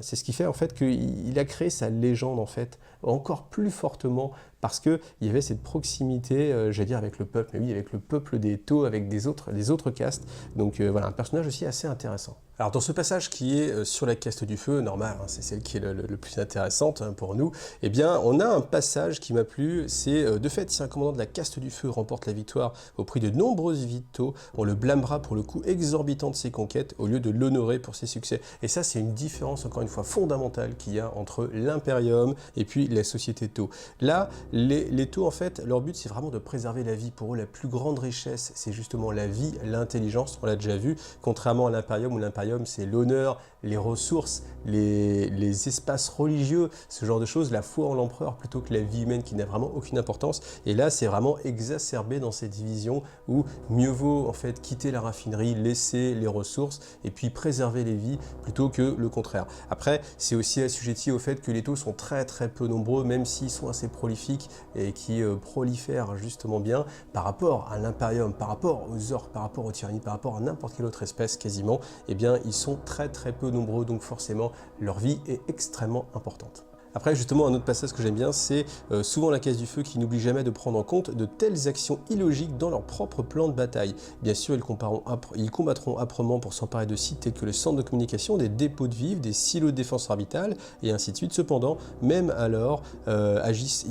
c'est ce qui fait en fait qu'il a créé sa légende en fait encore plus fortement parce qu'il y avait cette proximité, j'allais dire avec le peuple, mais oui, avec le peuple des Tau, avec des autres castes. Donc voilà, un personnage aussi assez intéressant. Alors dans ce passage qui est sur la caste du feu, normal, hein, c'est celle qui est le plus intéressante hein, pour nous, eh bien on a un passage qui m'a plu, c'est de fait si un commandant de la caste du feu remporte la victoire au prix de nombreuses vies de Tau, on le blâmera pour le coût exorbitant de ses conquêtes au lieu de l'honorer pour ses succès. Et ça c'est une différence encore une fois fondamentale qu'il y a entre l'Imperium et puis la société Tau. Là, les Tau en fait, leur but c'est vraiment de préserver la vie. Pour eux la plus grande richesse c'est justement la vie, l'intelligence, on l'a déjà vu, contrairement à l'Imperium où l'Imperium c'est l'honneur, les ressources, les espaces religieux, ce genre de choses, la foi en l'empereur plutôt que la vie humaine qui n'a vraiment aucune importance. Et là, c'est vraiment exacerbé dans cette division où mieux vaut en fait quitter la raffinerie, laisser les ressources et puis préserver les vies plutôt que le contraire. Après, c'est aussi assujetti au fait que les Tau sont très peu nombreux, même s'ils sont assez prolifiques et qui prolifèrent justement bien par rapport à l'Imperium, par rapport aux orques, par rapport aux tyrannies, par rapport à n'importe quelle autre espèce quasiment, eh bien ils sont très peu nombreux, donc forcément leur vie est extrêmement importante. Après, justement, un autre passage que j'aime bien, c'est souvent la caste du feu qui n'oublie jamais de prendre en compte de telles actions illogiques dans leur propre plan de bataille. Bien sûr, ils combattront âprement pour s'emparer de sites tels que le centre de communication, des dépôts de vivres, des silos de défense orbitale, et ainsi de suite. Cependant, même alors, ils agissent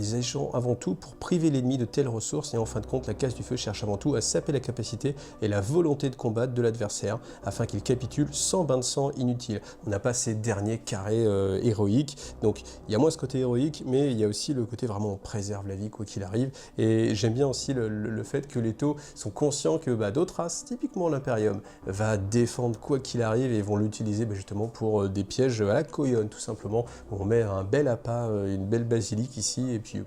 avant tout pour priver l'ennemi de telles ressources, et en fin de compte, la caste du feu cherche avant tout à saper la capacité et la volonté de combattre de l'adversaire, afin qu'il capitule sans bain de sang inutile. On n'a pas ces derniers carrés héroïques, donc il y a moins ce côté héroïque, mais il y a aussi le côté vraiment on préserve la vie quoi qu'il arrive. Et j'aime bien aussi le fait que les Tau sont conscients que d'autres races, typiquement l'Imperium, va défendre quoi qu'il arrive et vont l'utiliser justement pour des pièges à la Koyon tout simplement. On met un bel appât, une belle basilique ici et puis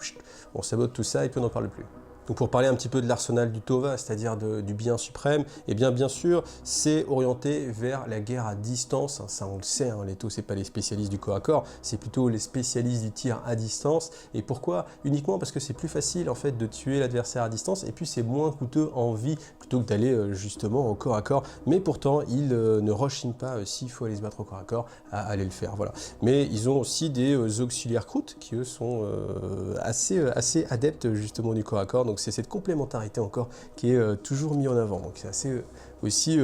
on sabote tout ça et puis on n'en parle plus. Donc pour parler un petit peu de l'arsenal du Tova, c'est-à-dire du bien suprême, eh bien sûr, c'est orienté vers la guerre à distance. Ça, on le sait, hein, les Tau, c'est pas les spécialistes du corps à corps, c'est plutôt les spécialistes du tir à distance. Et pourquoi? Uniquement parce que c'est plus facile en fait de tuer l'adversaire à distance et puis c'est moins coûteux en vie plutôt que d'aller justement au corps à corps. Mais pourtant, ils ne rechignent pas s'il faut aller se battre au corps à corps à aller le faire. Voilà. Mais ils ont aussi des auxiliaires croûtes qui eux sont assez adeptes justement du corps à corps. Donc c'est cette complémentarité encore qui est toujours mise en avant. Donc c'est assez aussi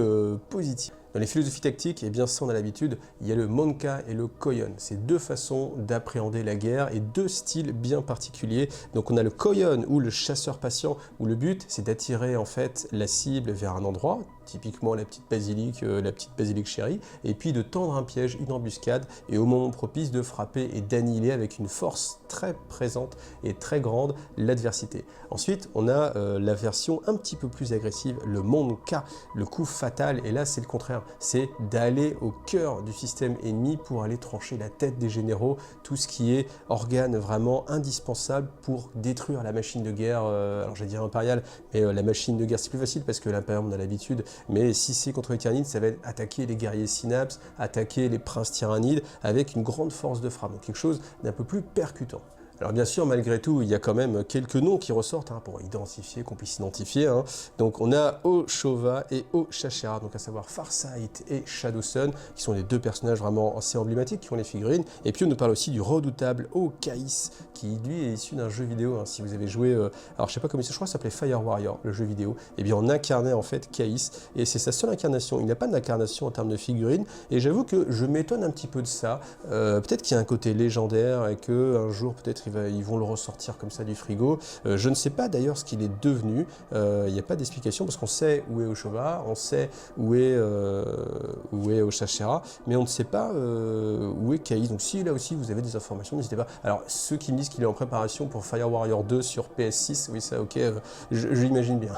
positif. Dans les philosophies tactiques, eh bien ça on a l'habitude, il y a le Monka et le Koyon. C'est deux façons d'appréhender la guerre et deux styles bien particuliers. Donc on a le Koyon ou le chasseur patient où le but c'est d'attirer en fait la cible vers un endroit, typiquement la petite basilique chérie, et puis de tendre un piège, une embuscade, et au moment propice de frapper et d'annihiler avec une force très présente et très grande l'adversité. Ensuite, on a la version un petit peu plus agressive, le Monka, le coup fatal, et là c'est le contraire, c'est d'aller au cœur du système ennemi pour aller trancher la tête des généraux, tout ce qui est organe vraiment indispensable pour détruire la machine de guerre, alors j'allais dire impériale, mais la machine de guerre c'est plus facile parce que l'impérium on a l'habitude, mais si c'est contre les tyrannides, ça va être attaquer les guerriers synapses, attaquer les princes tyrannides avec une grande force de frappe, donc quelque chose d'un peu plus percutant. Alors bien sûr, malgré tout, il y a quand même quelques noms qui ressortent pour identifier, qu'on puisse identifier. Donc on a Oshova et Oshachera, donc à savoir Farsight et Shadowsun, qui sont les deux personnages vraiment assez emblématiques qui ont les figurines. Et puis on nous parle aussi du redoutable Okaïs, qui lui est issu d'un jeu vidéo. Si vous avez joué, alors je sais pas comment je crois que ça s'appelait Fire Warrior, le jeu vidéo. Et bien on incarnait en fait Kaïs, et c'est sa seule incarnation. Il n'a pas d'incarnation en termes de figurines, et j'avoue que je m'étonne un petit peu de ça. Peut-être qu'il y a un côté légendaire et que un jour peut-être ils vont le ressortir comme ça du frigo. Je ne sais pas d'ailleurs ce qu'il est devenu, il n'y a pas d'explication parce qu'on sait où est Oshova, on sait où est Oshachera, mais on ne sait pas où est Kai. Donc si là aussi vous avez des informations, n'hésitez pas. Alors ceux qui me disent qu'il est en préparation pour Fire Warrior 2 sur PS6, oui ça ok, je l'imagine bien.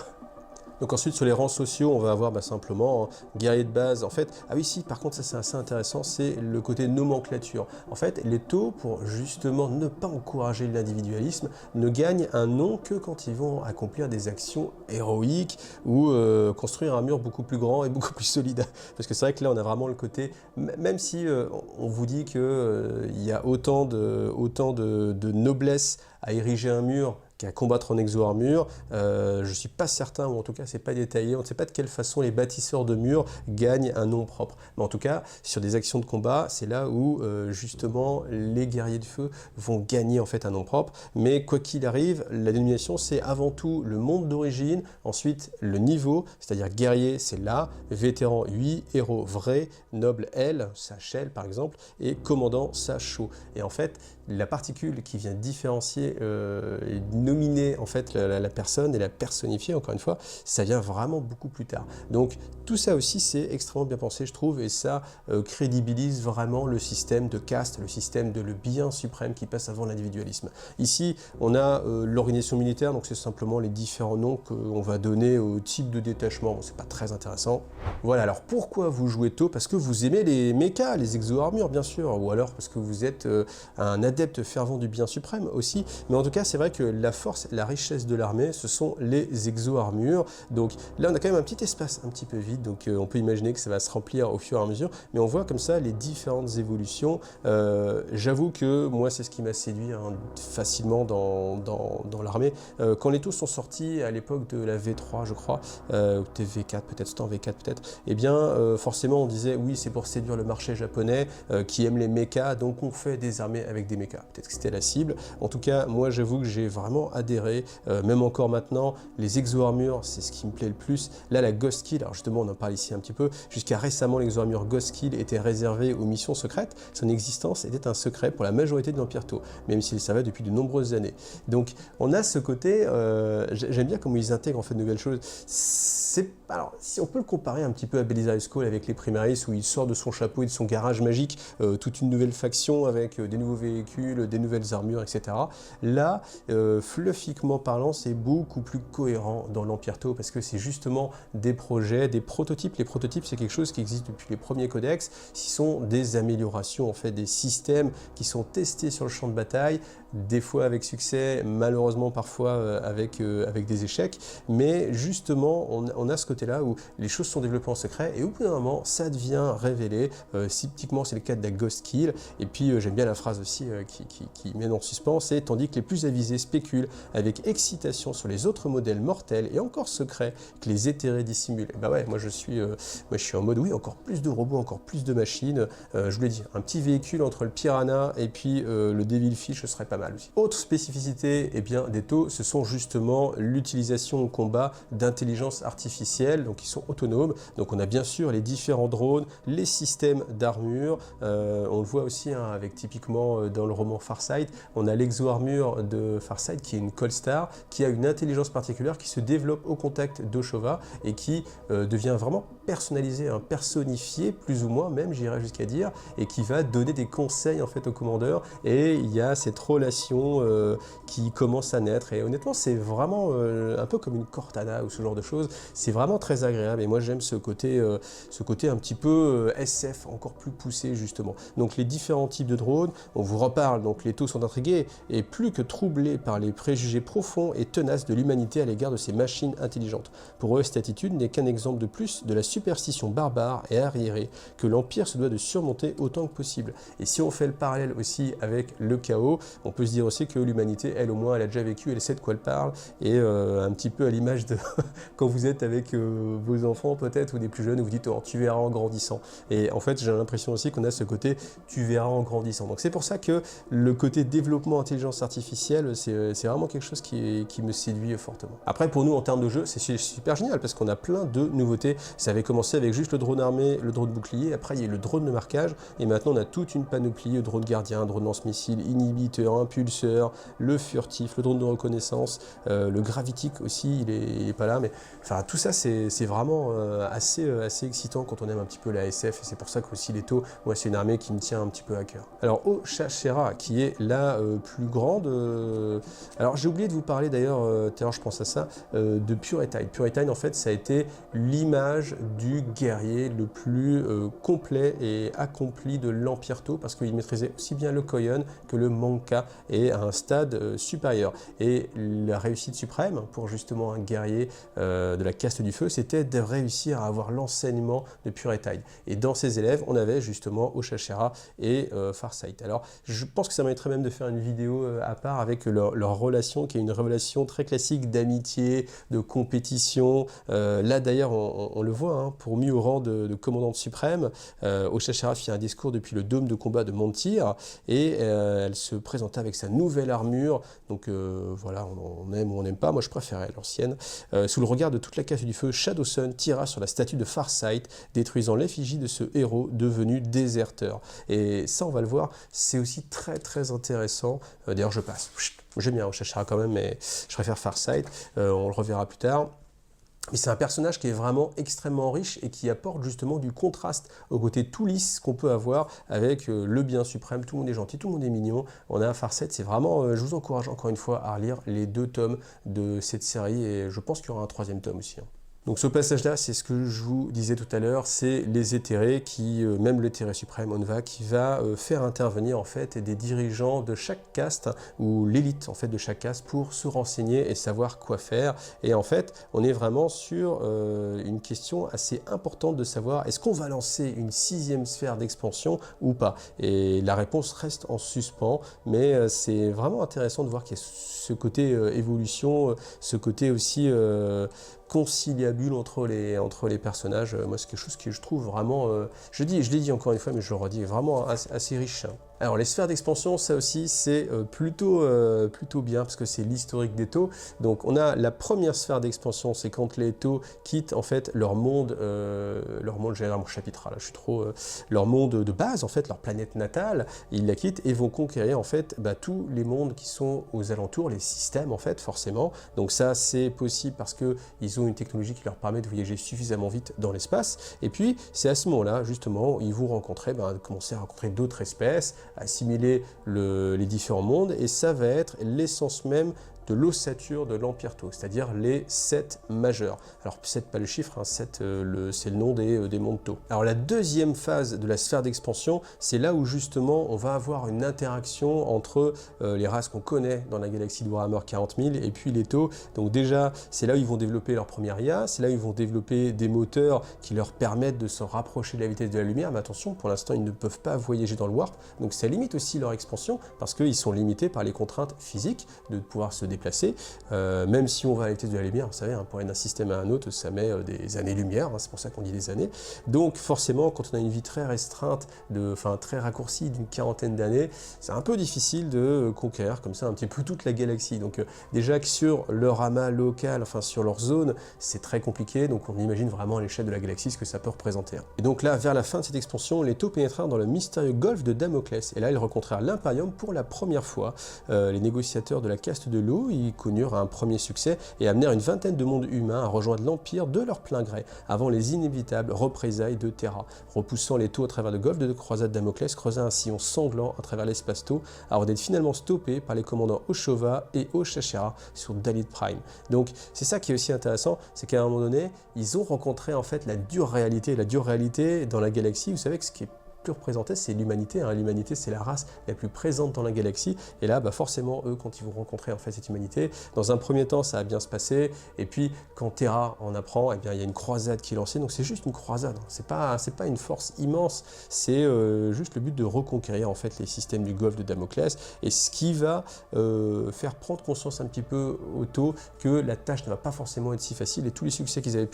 Donc ensuite sur les rangs sociaux, on va avoir simplement guerrier de base. En fait, ah oui si, par contre ça c'est assez intéressant, c'est le côté nomenclature. En fait, les taux, pour justement ne pas encourager l'individualisme, ne gagnent un nom que quand ils vont accomplir des actions héroïques ou construire un mur beaucoup plus grand et beaucoup plus solide. Parce que c'est vrai que là on a vraiment le côté, même si on vous dit qu'il y a autant de noblesse à ériger un mur qu'à combattre en exo-armure, je ne suis pas certain, ou en tout cas c'est pas détaillé, on ne sait pas de quelle façon les bâtisseurs de murs gagnent un nom propre. Mais en tout cas, sur des actions de combat, c'est là où justement les guerriers de feu vont gagner en fait un nom propre. Mais quoi qu'il arrive, la dénomination c'est avant tout le monde d'origine, ensuite le niveau, c'est-à-dire guerrier c'est là, vétéran 8, héros vrai, noble L, sa Shell par exemple, et commandant sa Cho. Et en fait, la particule qui vient différencier et nominer en fait la personne et la personnifier, encore une fois, ça vient vraiment beaucoup plus tard. Donc tout ça aussi c'est extrêmement bien pensé je trouve, et ça crédibilise vraiment le système de caste, le système de le bien suprême qui passe avant l'individualisme. Ici on a l'organisation militaire, donc c'est simplement les différents noms qu'on va donner au type de détachement, bon, c'est pas très intéressant. Voilà, alors pourquoi vous jouez tôt? Parce que vous aimez les mechas, les exo-armures bien sûr, ou alors parce que vous êtes un adepte fervent du bien suprême aussi, mais en tout cas c'est vrai que la force, la richesse de l'armée, ce sont les exo-armures. Donc là on a quand même un petit espace un petit peu vide, donc on peut imaginer que ça va se remplir au fur et à mesure, mais on voit comme ça les différentes évolutions. J'avoue que moi c'est ce qui m'a séduit facilement dans l'armée. Quand les taux sont sortis à l'époque de la V3 je crois, ou V4 peut-être, c'était en V4 peut-être, et bien forcément on disait oui c'est pour séduire le marché japonais qui aime les mechas, donc on fait des armées avec des mechas. Peut-être que c'était la cible. En tout cas moi j'avoue que j'ai vraiment adhéré, même encore maintenant, les exo-armures, c'est ce qui me plaît le plus. Là, la Ghost Kill, alors justement, on en parle ici un petit peu, jusqu'à récemment, l'exo-armure Ghost Kill était réservée aux missions secrètes. Son existence était un secret pour la majorité de l'Empire Tau, même s'il savait depuis de nombreuses années. Donc, on a ce côté, j'aime bien comment ils intègrent en fait de nouvelles choses. Alors, si on peut le comparer un petit peu à Belisario Skull avec les Primaris, où il sort de son chapeau et de son garage magique toute une nouvelle faction avec des nouveaux véhicules, des nouvelles armures, etc. Là, fluffiquement parlant, c'est beaucoup plus cohérent dans l'Empire Tau parce que c'est justement des projets, des prototypes. Les prototypes, c'est quelque chose qui existe depuis les premiers codex. Ce sont des améliorations, en fait, des systèmes qui sont testés sur le champ de bataille, des fois avec succès, malheureusement parfois avec des échecs. Mais justement, on a ce côté-là où les choses sont développées en secret et au bout d'un moment, ça devient révélé. Typiquement, c'est le cas de la Ghost Kill. Et puis, j'aime bien la phrase aussi qui met en suspens, c'est tandis que les plus avisés spéculent avec excitation sur les autres modèles mortels et encore secrets que les éthérés dissimulent. Et bah ouais, moi je suis en mode oui, encore plus de robots, encore plus de machines. Je vous l'ai dit, un petit véhicule entre le Piranha et puis le Devilfish, ce serait pas mal aussi. Autre spécificité des taux, ce sont justement l'utilisation au combat d'intelligence artificielle, donc ils sont autonomes. Donc on a bien sûr les différents drones, les systèmes d'armure. On le voit aussi avec typiquement dans le roman Farsight, on a l'exo-armure de Farsight qui est une Colstar, qui a une intelligence particulière qui se développe au contact d'Oshova et qui devient vraiment personnalisée, personnifiée plus ou moins même, j'irais jusqu'à dire, et qui va donner des conseils en fait au commandeur. Et il y a cette relation qui commence à naître et honnêtement c'est vraiment un peu comme une Cortana ou ce genre de choses. C'est vraiment très agréable et moi j'aime ce côté un petit peu SF encore plus poussé justement. Donc les différents types de drones, on vous reparle, donc les taux sont intrigués et plus que troublés par les préjugés profonds et tenaces de l'humanité à l'égard de ces machines intelligentes. Pour eux, cette attitude n'est qu'un exemple de plus de la superstition barbare et arriérée que l'Empire se doit de surmonter autant que possible. Et si on fait le parallèle aussi avec le chaos, on peut se dire aussi que l'humanité, elle au moins, elle a déjà vécu, elle sait de quoi elle parle, et un petit peu à l'image de quand vous êtes avec vos enfants peut-être, ou des plus jeunes, et vous dites oh, tu verras en grandissant. Et en fait, j'ai l'impression aussi qu'on a ce côté tu verras en grandissant. Donc c'est pour ça que le côté développement intelligence artificielle, c'est vraiment quelque chose qui me séduit fortement. Après, pour nous, en termes de jeu, c'est super génial parce qu'on a plein de nouveautés. Ça avait commencé avec juste le drone armé, le drone bouclier, après il y a eu le drone de marquage, et maintenant on a toute une panoplie, le drone gardien, drone lance-missile, inhibiteur, impulseur, le furtif, le drone de reconnaissance, le gravitique aussi, il est pas là, mais enfin tout ça c'est vraiment assez excitant quand on aime un petit peu la SF, et c'est pour ça qu'aussi les taux, moi c'est une armée qui me tient un petit peu à cœur. Alors Oshachera, qui est la plus grande, alors j'ai oublié de vous parler d'ailleurs, tout à l'heure je pense à ça, de Puretine. Puretine en fait ça a été l'image du guerrier le plus complet et accompli de l'Empire Tau, parce qu'il maîtrisait aussi bien le Koyon que le Manka, et à un stade supérieur. Et la réussite suprême pour justement un guerrier de la caste du feu, c'était de réussir à avoir l'enseignement de Puretine. Et dans ses élèves, on avait justement Oshachera et Farsight. Alors, je pense que ça mériterait même de faire une vidéo à part avec leur relation, qui est une relation très classique d'amitié, de compétition. Là, d'ailleurs, on le voit, hein, pour mis au rang de commandante suprême, Oshachera fit un discours depuis le dôme de combat de Montyr, et elle se présentait avec sa nouvelle armure. Donc voilà, on aime ou on n'aime pas, moi je préférais l'ancienne. Sous le regard de toute la caste du feu, Shadow Sun tira sur la statue de Farsight, détruisant l'effigie de ce héros devenu déserteur. Et ça, on va le voir, c'est aussi très intéressant. D'ailleurs, je passe. J'aime bien Oshachera quand même, mais je préfère Farsight. On le reverra plus tard. Mais c'est un personnage qui est vraiment extrêmement riche et qui apporte justement du contraste au côté tout lisse qu'on peut avoir avec le bien suprême. Tout le monde est gentil, tout le monde est mignon. On a Farsight, c'est vraiment, je vous encourage encore une fois à relire les 2 tomes de cette série, et je pense qu'il y aura un 3e tome aussi. Donc ce passage-là, c'est ce que je vous disais tout à l'heure, c'est les éthérés qui, même l'éthéré suprême, Onva, qui va faire intervenir en fait des dirigeants de chaque caste, ou l'élite en fait de chaque caste, pour se renseigner et savoir quoi faire. Et en fait, on est vraiment sur une question assez importante de savoir, est-ce qu'on va lancer une 6e sphère d'expansion ou pas? Et la réponse reste en suspens, mais c'est vraiment intéressant de voir qu'il y a ce côté évolution, ce côté aussi conciliabule entre les personnages. Moi, c'est quelque chose que je trouve vraiment, je l'ai dit encore une fois, mais je le redis, vraiment assez riche. Alors les sphères d'expansion, ça aussi c'est plutôt bien, parce que c'est l'historique des Tau. Donc on a la première sphère d'expansion, c'est quand les Tau quittent en fait leur monde, j'ai mon chapitre là, je suis trop, leur monde de base en fait, leur planète natale, ils la quittent et vont conquérir en fait tous les mondes qui sont aux alentours, les systèmes en fait forcément. Donc ça c'est possible parce que ils ont une technologie qui leur permet de voyager suffisamment vite dans l'espace. Et puis c'est à ce moment-là justement ils vont rencontrer, commencer à rencontrer d'autres espèces, assimiler les différents mondes, et ça va être l'essence même de l'ossature de l'Empire Tau, c'est-à-dire les 7 majeurs. Alors 7, pas le chiffre, hein, 7 c'est le nom des mondes Tau. Alors la deuxième phase de la sphère d'expansion, c'est là où justement on va avoir une interaction entre les races qu'on connaît dans la galaxie de Warhammer 40 000 et puis les Tau. Donc déjà, c'est là où ils vont développer leur première IA, c'est là où ils vont développer des moteurs qui leur permettent de se rapprocher de la vitesse de la lumière, mais attention, pour l'instant ils ne peuvent pas voyager dans le warp, donc ça limite aussi leur expansion, parce qu'ils sont limités par les contraintes physiques de pouvoir se déplacer. Même si on va à la vitesse de la lumière, vous savez, hein, pour aller d'un système à un autre, ça met des années-lumière, hein, c'est pour ça qu'on dit des années. Donc forcément, quand on a une vie très restreinte, très raccourcie d'une 40aine d'années, c'est un peu difficile de conquérir comme ça un petit peu toute la galaxie. Donc déjà que sur leur amas local, sur leur zone, c'est très compliqué, donc on imagine vraiment à l'échelle de la galaxie ce que ça peut représenter. Et donc là, vers la fin de cette expansion, les Tau pénétrèrent dans le mystérieux golfe de Damoclès, et là ils rencontrèrent l'Imperium pour la première fois. Les négociateurs de la caste de l'eau, ils connurent un premier succès et amenèrent une vingtaine de mondes humains à rejoindre l'Empire de leur plein gré, avant les inévitables représailles de Terra. Repoussant les Tau à travers le golfe de croisade, Damoclès creusa un sillon sanglant à travers l'espace Tau, avant d'être finalement stoppé par les commandants Oshova et Oshachera sur Dalit Prime. Donc c'est ça qui est aussi intéressant, c'est qu'à un moment donné, ils ont rencontré en fait la dure réalité. La dure réalité dans la galaxie, vous savez que ce qui est plus représenté, c'est l'humanité. Hein. L'humanité, c'est la race la plus présente dans la galaxie. Et là, forcément, eux, quand ils vont rencontrer en fait cette humanité, dans un premier temps, ça va bien se passer. Et puis, quand Terra en apprend, eh bien, il y a une croisade qui est lancée. Donc, c'est juste une croisade. C'est pas une force immense. C'est juste le but de reconquérir en fait les systèmes du golfe de Damoclès. Et ce qui va faire prendre conscience un petit peu aux Tau que la tâche ne va pas forcément être si facile. Et tous les succès qu'ils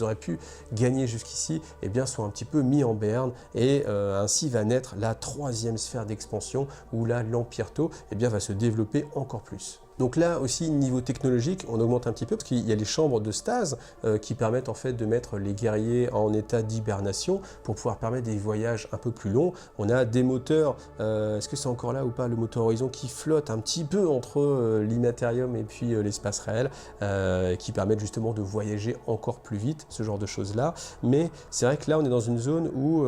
auraient pu gagner jusqu'ici, eh bien, sont un petit peu mis en berne. Et et ainsi va naître la troisième sphère d'expansion où là l'Empire Tau va se développer encore plus. Donc là aussi, niveau technologique, on augmente un petit peu parce qu'il y a les chambres de stase qui permettent en fait de mettre les guerriers en état d'hibernation pour pouvoir permettre des voyages un peu plus longs. On a des moteurs, est-ce que c'est encore là ou pas, le moteur Horizon qui flotte un petit peu entre l'immatérium et puis l'espace réel, qui permettent justement de voyager encore plus vite, ce genre de choses-là. Mais c'est vrai que là, on est dans une zone où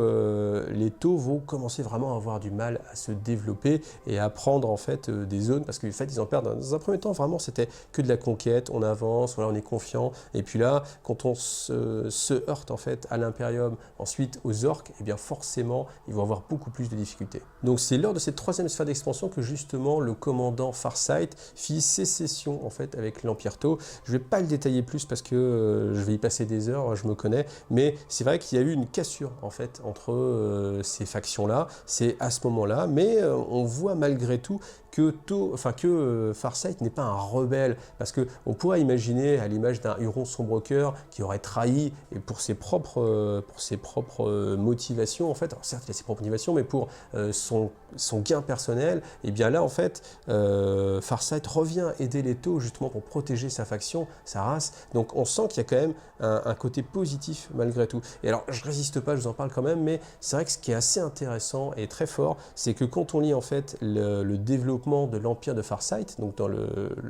les taux vont commencer vraiment à avoir du mal à se développer et à prendre en fait des zones parce qu'en fait, ils en perdent dans un premier temps, vraiment, c'était que de la conquête, on avance, voilà, on est confiant. Et puis là, quand on se heurte en fait à l'Imperium, ensuite aux orques, et bien forcément, ils vont avoir beaucoup plus de difficultés. Donc c'est lors de cette troisième sphère d'expansion que justement le commandant Farsight fit sécession en fait avec l'Empire Tau. Je ne vais pas le détailler plus parce que je vais y passer des heures, je me connais, mais c'est vrai qu'il y a eu une cassure en fait entre ces factions-là. C'est à ce moment-là, mais on voit malgré tout que Farsight n'est pas un rebelle, parce qu'on pourrait imaginer à l'image d'un Huron sombre cœur qui aurait trahi et pour ses propres motivations en fait. Alors certes il a ses propres motivations, mais pour son gain personnel, et bien là en fait Farsight revient aider les Tau justement pour protéger sa faction, sa race. Donc on sent qu'il y a quand même un côté positif malgré tout. Et alors je résiste pas, je vous en parle quand même, mais c'est vrai que ce qui est assez intéressant et très fort, c'est que quand on lit en fait le développement de l'empire de Farsight, donc dans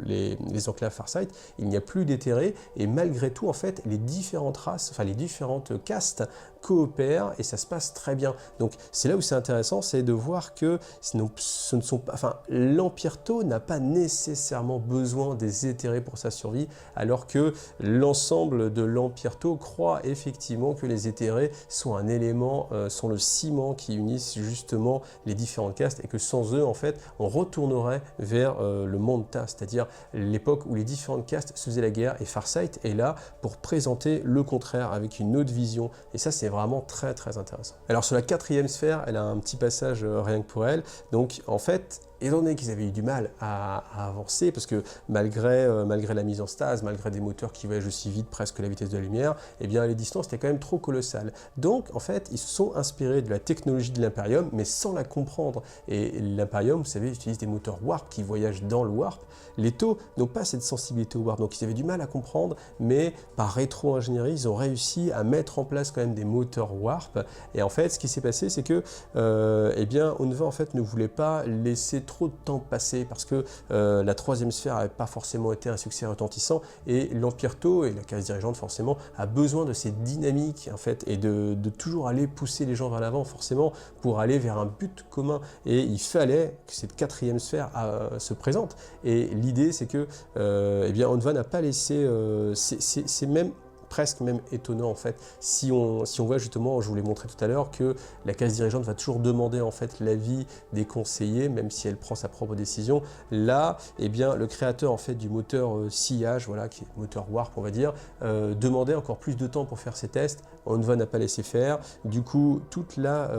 les enclaves Farsight, il n'y a plus d'éthérés et malgré tout en fait les différentes races, enfin les différentes castes coopèrent et ça se passe très bien. Donc c'est là où c'est intéressant, c'est de voir que ce ne sont pas, enfin l'Empire Tau n'a pas nécessairement besoin des éthérés pour sa survie, alors que l'ensemble de l'Empire Tau croit effectivement que les éthérés sont un élément, sont le ciment qui unissent justement les différentes castes et que sans eux en fait on retournerait vers le monde Ta, c'est-à-dire l'époque où les différentes castes se faisaient la guerre, et Farsight est là pour présenter le contraire avec une autre vision, et ça c'est vraiment très très intéressant. Alors sur la quatrième sphère, elle a un petit passage rien que pour elle, donc en fait étant donné qu'ils avaient eu du mal à avancer, parce que malgré la mise en stase, malgré des moteurs qui voyagent aussi vite, presque la vitesse de la lumière, eh bien les distances étaient quand même trop colossales. Donc en fait, ils se sont inspirés de la technologie de l'Imperium, mais sans la comprendre. Et l'Imperium, vous savez, utilise des moteurs warp qui voyagent dans le warp. Les Tau n'ont pas cette sensibilité au warp, donc ils avaient du mal à comprendre, mais par rétro-ingénierie, ils ont réussi à mettre en place quand même des moteurs warp. Et en fait, ce qui s'est passé, c'est que eh bien, Onva en fait ne voulait pas laisser trop de temps passer parce que la troisième sphère n'avait pas forcément été un succès retentissant, et l'Empire Tau et la case dirigeante forcément a besoin de cette dynamique en fait et de toujours aller pousser les gens vers l'avant forcément pour aller vers un but commun, et il fallait que cette quatrième sphère se présente. Et l'idée c'est que eh bien Onva n'a pas laissé, c'est même presque même étonnant en fait, si on voit justement, je vous l'ai montré tout à l'heure, que la case dirigeante va toujours demander en fait l'avis des conseillers, même si elle prend sa propre décision. Là, eh bien, le créateur en fait du moteur sillage, voilà, qui est le moteur warp on va dire, demandait encore plus de temps pour faire ses tests. Onva n'a pas laissé faire. Du coup, toute la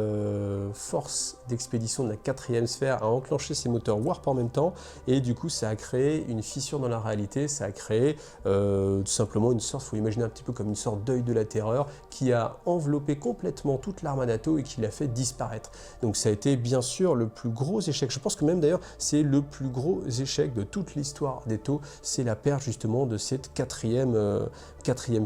force d'expédition de la quatrième sphère a enclenché ses moteurs warp en même temps, et du coup, ça a créé une fissure dans la réalité. Ça a créé tout simplement une sorte, il faut imaginer un petit peu comme une sorte d'œil de la terreur qui a enveloppé complètement toute l'armada Tau et qui l'a fait disparaître. Donc ça a été bien sûr le plus gros échec. Je pense que même d'ailleurs c'est le plus gros échec de toute l'histoire des Tau, c'est la perte justement de cette quatrième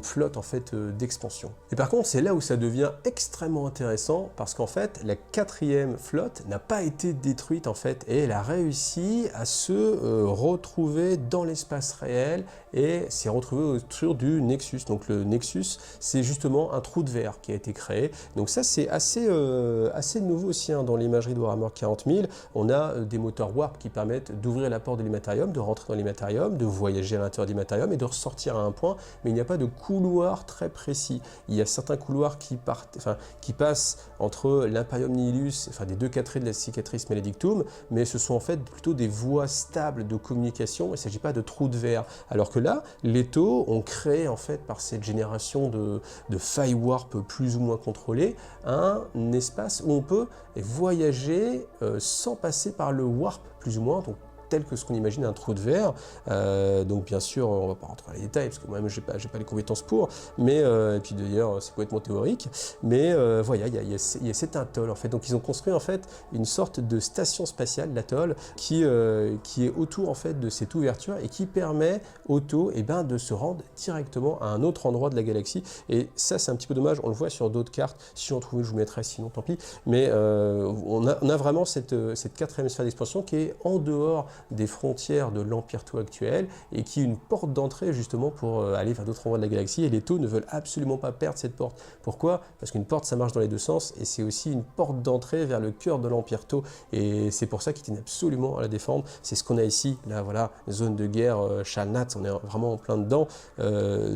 flotte en fait d'expansion. Et par contre c'est là où ça devient extrêmement intéressant, parce qu'en fait la quatrième flotte n'a pas été détruite en fait, et elle a réussi à se retrouver dans l'espace réel et s'est retrouvée autour du Nexus. Donc le Nexus, c'est justement un trou de verre qui a été créé. Donc ça, c'est assez nouveau aussi hein, dans l'imagerie de Warhammer 40 000. On a des moteurs warp qui permettent d'ouvrir la porte de l'immatérium, de rentrer dans l'immatérium, de voyager à l'intérieur de l'immatérium et de ressortir à un point, mais il n'y a pas de couloir très précis. Il y a certains couloirs qui passent entre l'Imperium Nihilus, enfin des deux quatrains de la cicatrice Maledictum, mais ce sont en fait plutôt des voies stables de communication. Il ne s'agit pas de trous de verre. Alors que là, les Tau ont créé en fait par cette génération de failles warp plus ou moins contrôlées un espace où on peut voyager sans passer par le warp plus ou moins. Donc tel que ce qu'on imagine un trou de verre. Donc bien sûr, on ne va pas rentrer dans les détails, parce que moi-même, je n'ai pas les compétences pour, mais, et puis d'ailleurs, c'est complètement théorique, mais voilà, il y a cet atoll, en fait. Donc ils ont construit, en fait, une sorte de station spatiale, l'atoll, qui est autour, en fait, de cette ouverture, et qui permet au taux de se rendre directement à un autre endroit de la galaxie. Et ça, c'est un petit peu dommage, on le voit sur d'autres cartes, si j'en trouve une, je vous mettrai, sinon tant pis, mais on a vraiment cette quatrième sphère d'expansion qui est en dehors des frontières de l'Empire Tau actuel, et qui est une porte d'entrée justement pour aller vers d'autres endroits de la galaxie, et les Tau ne veulent absolument pas perdre cette porte. Pourquoi? Parce qu'une porte, ça marche dans les deux sens, et c'est aussi une porte d'entrée vers le cœur de l'Empire Tau, et c'est pour ça qu'ils tiennent absolument à la défendre. C'est ce qu'on a ici, là voilà, zone de guerre, Shalnat, on est vraiment en plein dedans.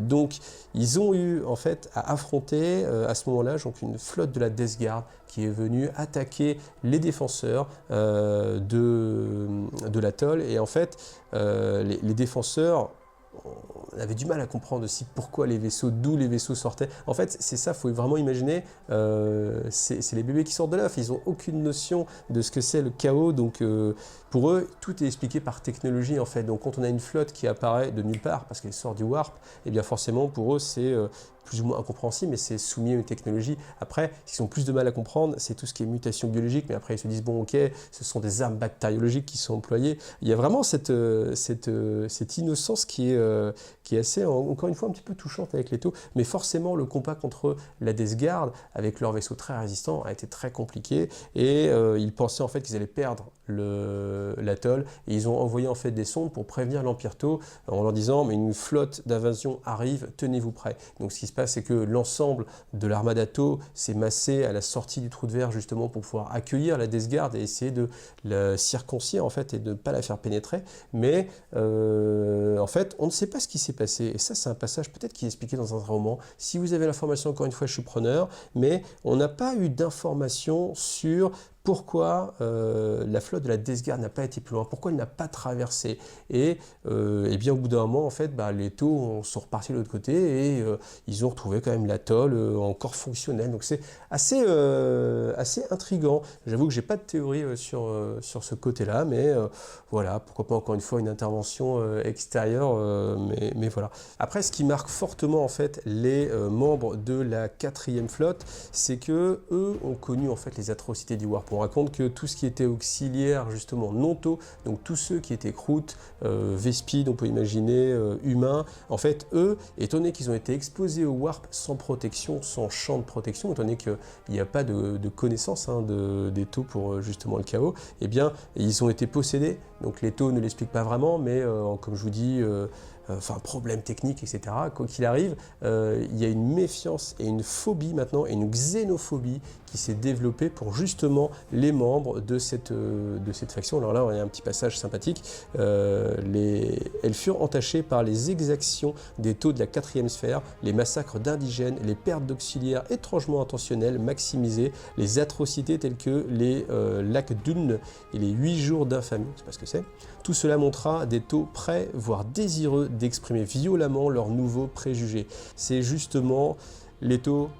Donc ils ont eu en fait à affronter à ce moment-là donc une flotte de la Death Guard qui est venue attaquer les défenseurs de l'atoll, et en fait les défenseurs, on avait du mal à comprendre aussi pourquoi les vaisseaux, d'où les vaisseaux sortaient. En fait, c'est ça, il faut vraiment imaginer, c'est les bébés qui sortent de l'œuf, ils n'ont aucune notion de ce que c'est le chaos, donc pour eux, tout est expliqué par technologie en fait. Donc quand on a une flotte qui apparaît de nulle part, parce qu'elle sort du warp, et bien forcément pour eux c'est plus ou moins incompréhensible, mais c'est soumis à une technologie. Après, ce qu'ils ont plus de mal à comprendre, c'est tout ce qui est mutation biologique, mais après ils se disent, bon ok, ce sont des armes bactériologiques qui sont employées. Il y a vraiment cette innocence qui est assez, encore une fois, un petit peu touchante avec les Tau, mais forcément le combat contre la Death Guard, avec leurs vaisseaux très résistants, a été très compliqué, et ils pensaient en fait qu'ils allaient perdre l'atoll, et ils ont envoyé en fait des sondes pour prévenir l'Empire Tau en leur disant, mais une flotte d'invasion arrive, tenez-vous prêts. Donc ce qui se passe, c'est que l'ensemble de l'armada Tau s'est massé à la sortie du trou de verre justement pour pouvoir accueillir la Death Guard et essayer de la circoncire en fait et de ne pas la faire pénétrer. Mais en fait, on ne sait pas ce qui s'est passé, et ça c'est un passage peut-être qui est expliqué dans un roman. Si vous avez l'information, encore une fois, je suis preneur, mais on n'a pas eu d'informations sur pourquoi la flotte de la Death Guard n'a pas été plus loin, pourquoi elle n'a pas traversé. Et bien au bout d'un moment, en fait, les Tau sont repartis de l'autre côté, et ils ont retrouvé quand même l'atoll encore fonctionnel. Donc c'est assez intriguant. J'avoue que j'ai pas de théorie sur ce côté-là, mais voilà, pourquoi pas encore une fois une intervention extérieure, mais voilà. Après, ce qui marque fortement en fait les membres de la quatrième flotte, c'est que eux ont connu en fait les atrocités du Warp. On raconte que tout ce qui était auxiliaire, justement non Tau, donc tous ceux qui étaient croûtes, vespides, on peut imaginer, humains, en fait, eux, étant donné qu'ils ont été exposés au Warp sans protection, sans champ de protection, étant donné qu'il n'y a pas de connaissance des Tau pour justement le chaos, eh bien, ils ont été possédés. Donc les Tau ne l'expliquent pas vraiment, mais comme je vous dis, problème technique, etc. Quoi qu'il arrive, il y a une méfiance et une phobie maintenant, et une xénophobie qui s'est développée pour justement les membres de cette faction. Alors là, il y a un petit passage sympathique. Elles furent entachées par les exactions des Tau de la quatrième sphère, les massacres d'indigènes, les pertes d'auxiliaires étrangement intentionnelles maximisées, les atrocités telles que les lacs d'Uln et les 8 jours d'infamie. Je ne sais pas ce que c'est. Tout cela montra des Tau prêts, voire désireux d'exprimer violemment leurs nouveaux préjugés. C'est justement les Tau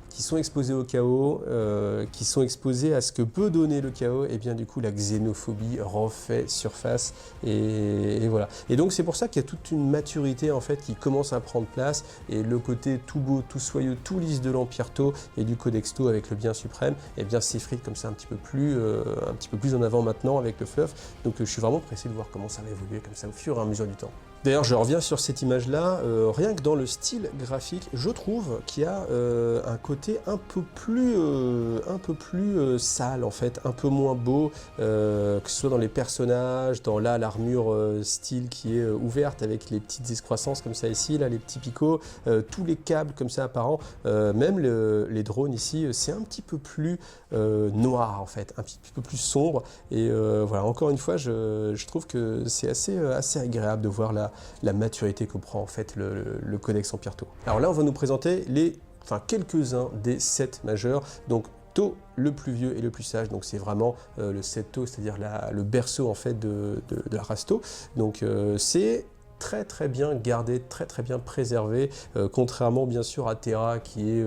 qui sont exposés au chaos, qui sont exposés à ce que peut donner le chaos, et bien du coup la xénophobie refait surface, et voilà. Et donc c'est pour ça qu'il y a toute une maturité en fait qui commence à prendre place, et le côté tout beau, tout soyeux, tout lisse de l'Empire Tau et du Codex Tau avec le bien suprême, et bien s'effrite comme ça un petit peu plus en avant maintenant avec le fluff. Donc je suis vraiment pressé de voir comment ça va évoluer comme ça au fur et à mesure du temps. D'ailleurs, je reviens sur cette image-là, rien que dans le style graphique, je trouve qu'il y a un côté un peu plus sale, en fait, un peu moins beau, que ce soit dans les personnages, dans là l'armure style qui est ouverte avec les petites excroissances comme ça ici, là les petits picots, tous les câbles comme ça apparents, même les drones ici, c'est un petit peu plus noir en fait, un petit peu plus sombre, et voilà, encore une fois, je trouve que c'est assez agréable de voir la maturité que prend en fait le Codex Empire Tau. Alors là, on va nous présenter quelques-uns des 7 majeurs. Donc Tau le plus vieux et le plus sage, donc c'est vraiment le 7 Tau, c'est-à-dire le berceau en fait de la race Tau. Donc c'est très bien gardé, très bien préservé, contrairement bien sûr à Terra qui est,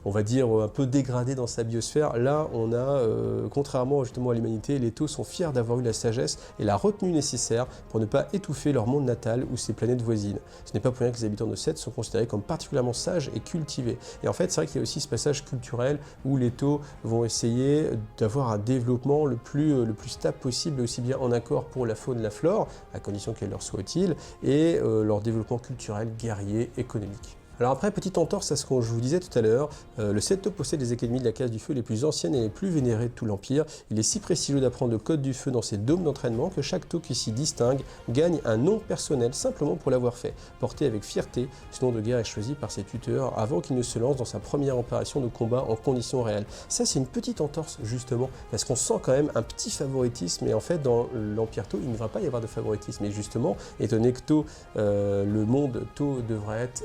on va dire, un peu dégradé dans sa biosphère. Là, on a, contrairement justement à l'humanité, les Taux sont fiers d'avoir eu la sagesse et la retenue nécessaire pour ne pas étouffer leur monde natal ou ses planètes voisines. Ce n'est pas pour rien que les habitants de Seth sont considérés comme particulièrement sages et cultivés. Et en fait, c'est vrai qu'il y a aussi ce passage culturel où les Taux vont essayer d'avoir un développement le plus stable possible, aussi bien en accord pour la faune et la flore, à condition qu'elle leur soit utile, et leur développement culturel, guerrier, économique. Alors après, petite entorse à ce que je vous disais tout à l'heure, le Seth possède les académies de la Casse du Feu les plus anciennes et les plus vénérées de tout l'Empire. Il est si prestigieux d'apprendre le code du feu dans ses dômes d'entraînement que chaque Tau qui s'y distingue gagne un nom personnel simplement pour l'avoir fait. Porté avec fierté, ce nom de guerre est choisi par ses tuteurs avant qu'il ne se lance dans sa première opération de combat en conditions réelles. Ça, c'est une petite entorse justement, parce qu'on sent quand même un petit favoritisme, et en fait dans l'Empire Tau, il ne va pas y avoir de favoritisme. Et justement, étant donné que Tau, le monde Tau devrait être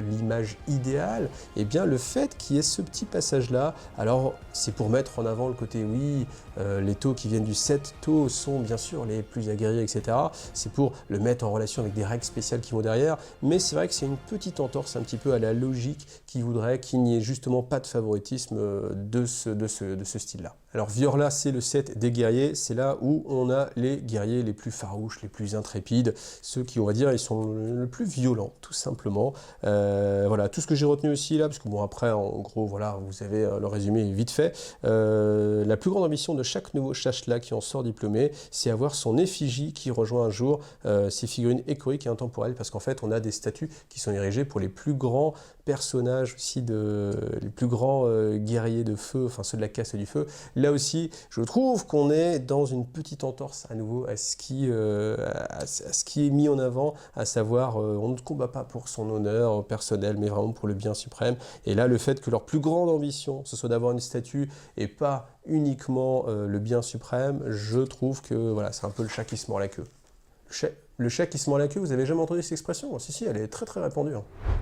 l'image idéale, et bien le fait qu'il y ait ce petit passage là, alors c'est pour mettre en avant le côté oui, les Tau qui viennent du Seth Tau sont bien sûr les plus aguerris, etc. C'est pour le mettre en relation avec des règles spéciales qui vont derrière, mais c'est vrai que c'est une petite entorse un petit peu à la logique qui voudrait qu'il n'y ait justement pas de favoritisme de ce style-là. Alors Viorla, c'est le Seth des guerriers, c'est là où on a les guerriers les plus farouches, les plus intrépides, ceux qui, on va dire, ils sont le plus violents, tout simplement. Voilà, tout ce que j'ai retenu aussi là, parce que bon après, en gros, voilà, vous avez le résumé vite fait. La plus grande ambition de chaque nouveau Shashla qui en sort diplômé, c'est avoir son effigie qui rejoint un jour ces figurines échoïques et intemporelles, parce qu'en fait, on a des statues qui sont érigées pour les plus grands personnages aussi, les plus grands guerriers de feu, enfin ceux de la caste du feu. Là aussi, je trouve qu'on est dans une petite entorse à nouveau à ce qui est mis en avant, à savoir on ne combat pas pour son honneur personnel, mais vraiment pour le bien suprême. Et là, le fait que leur plus grande ambition, ce soit d'avoir une statue et pas uniquement le bien suprême, je trouve que voilà, c'est un peu le chat qui se mord la queue. Le chat qui se mord la queue, vous avez jamais entendu cette expression? Si, elle est très répandue.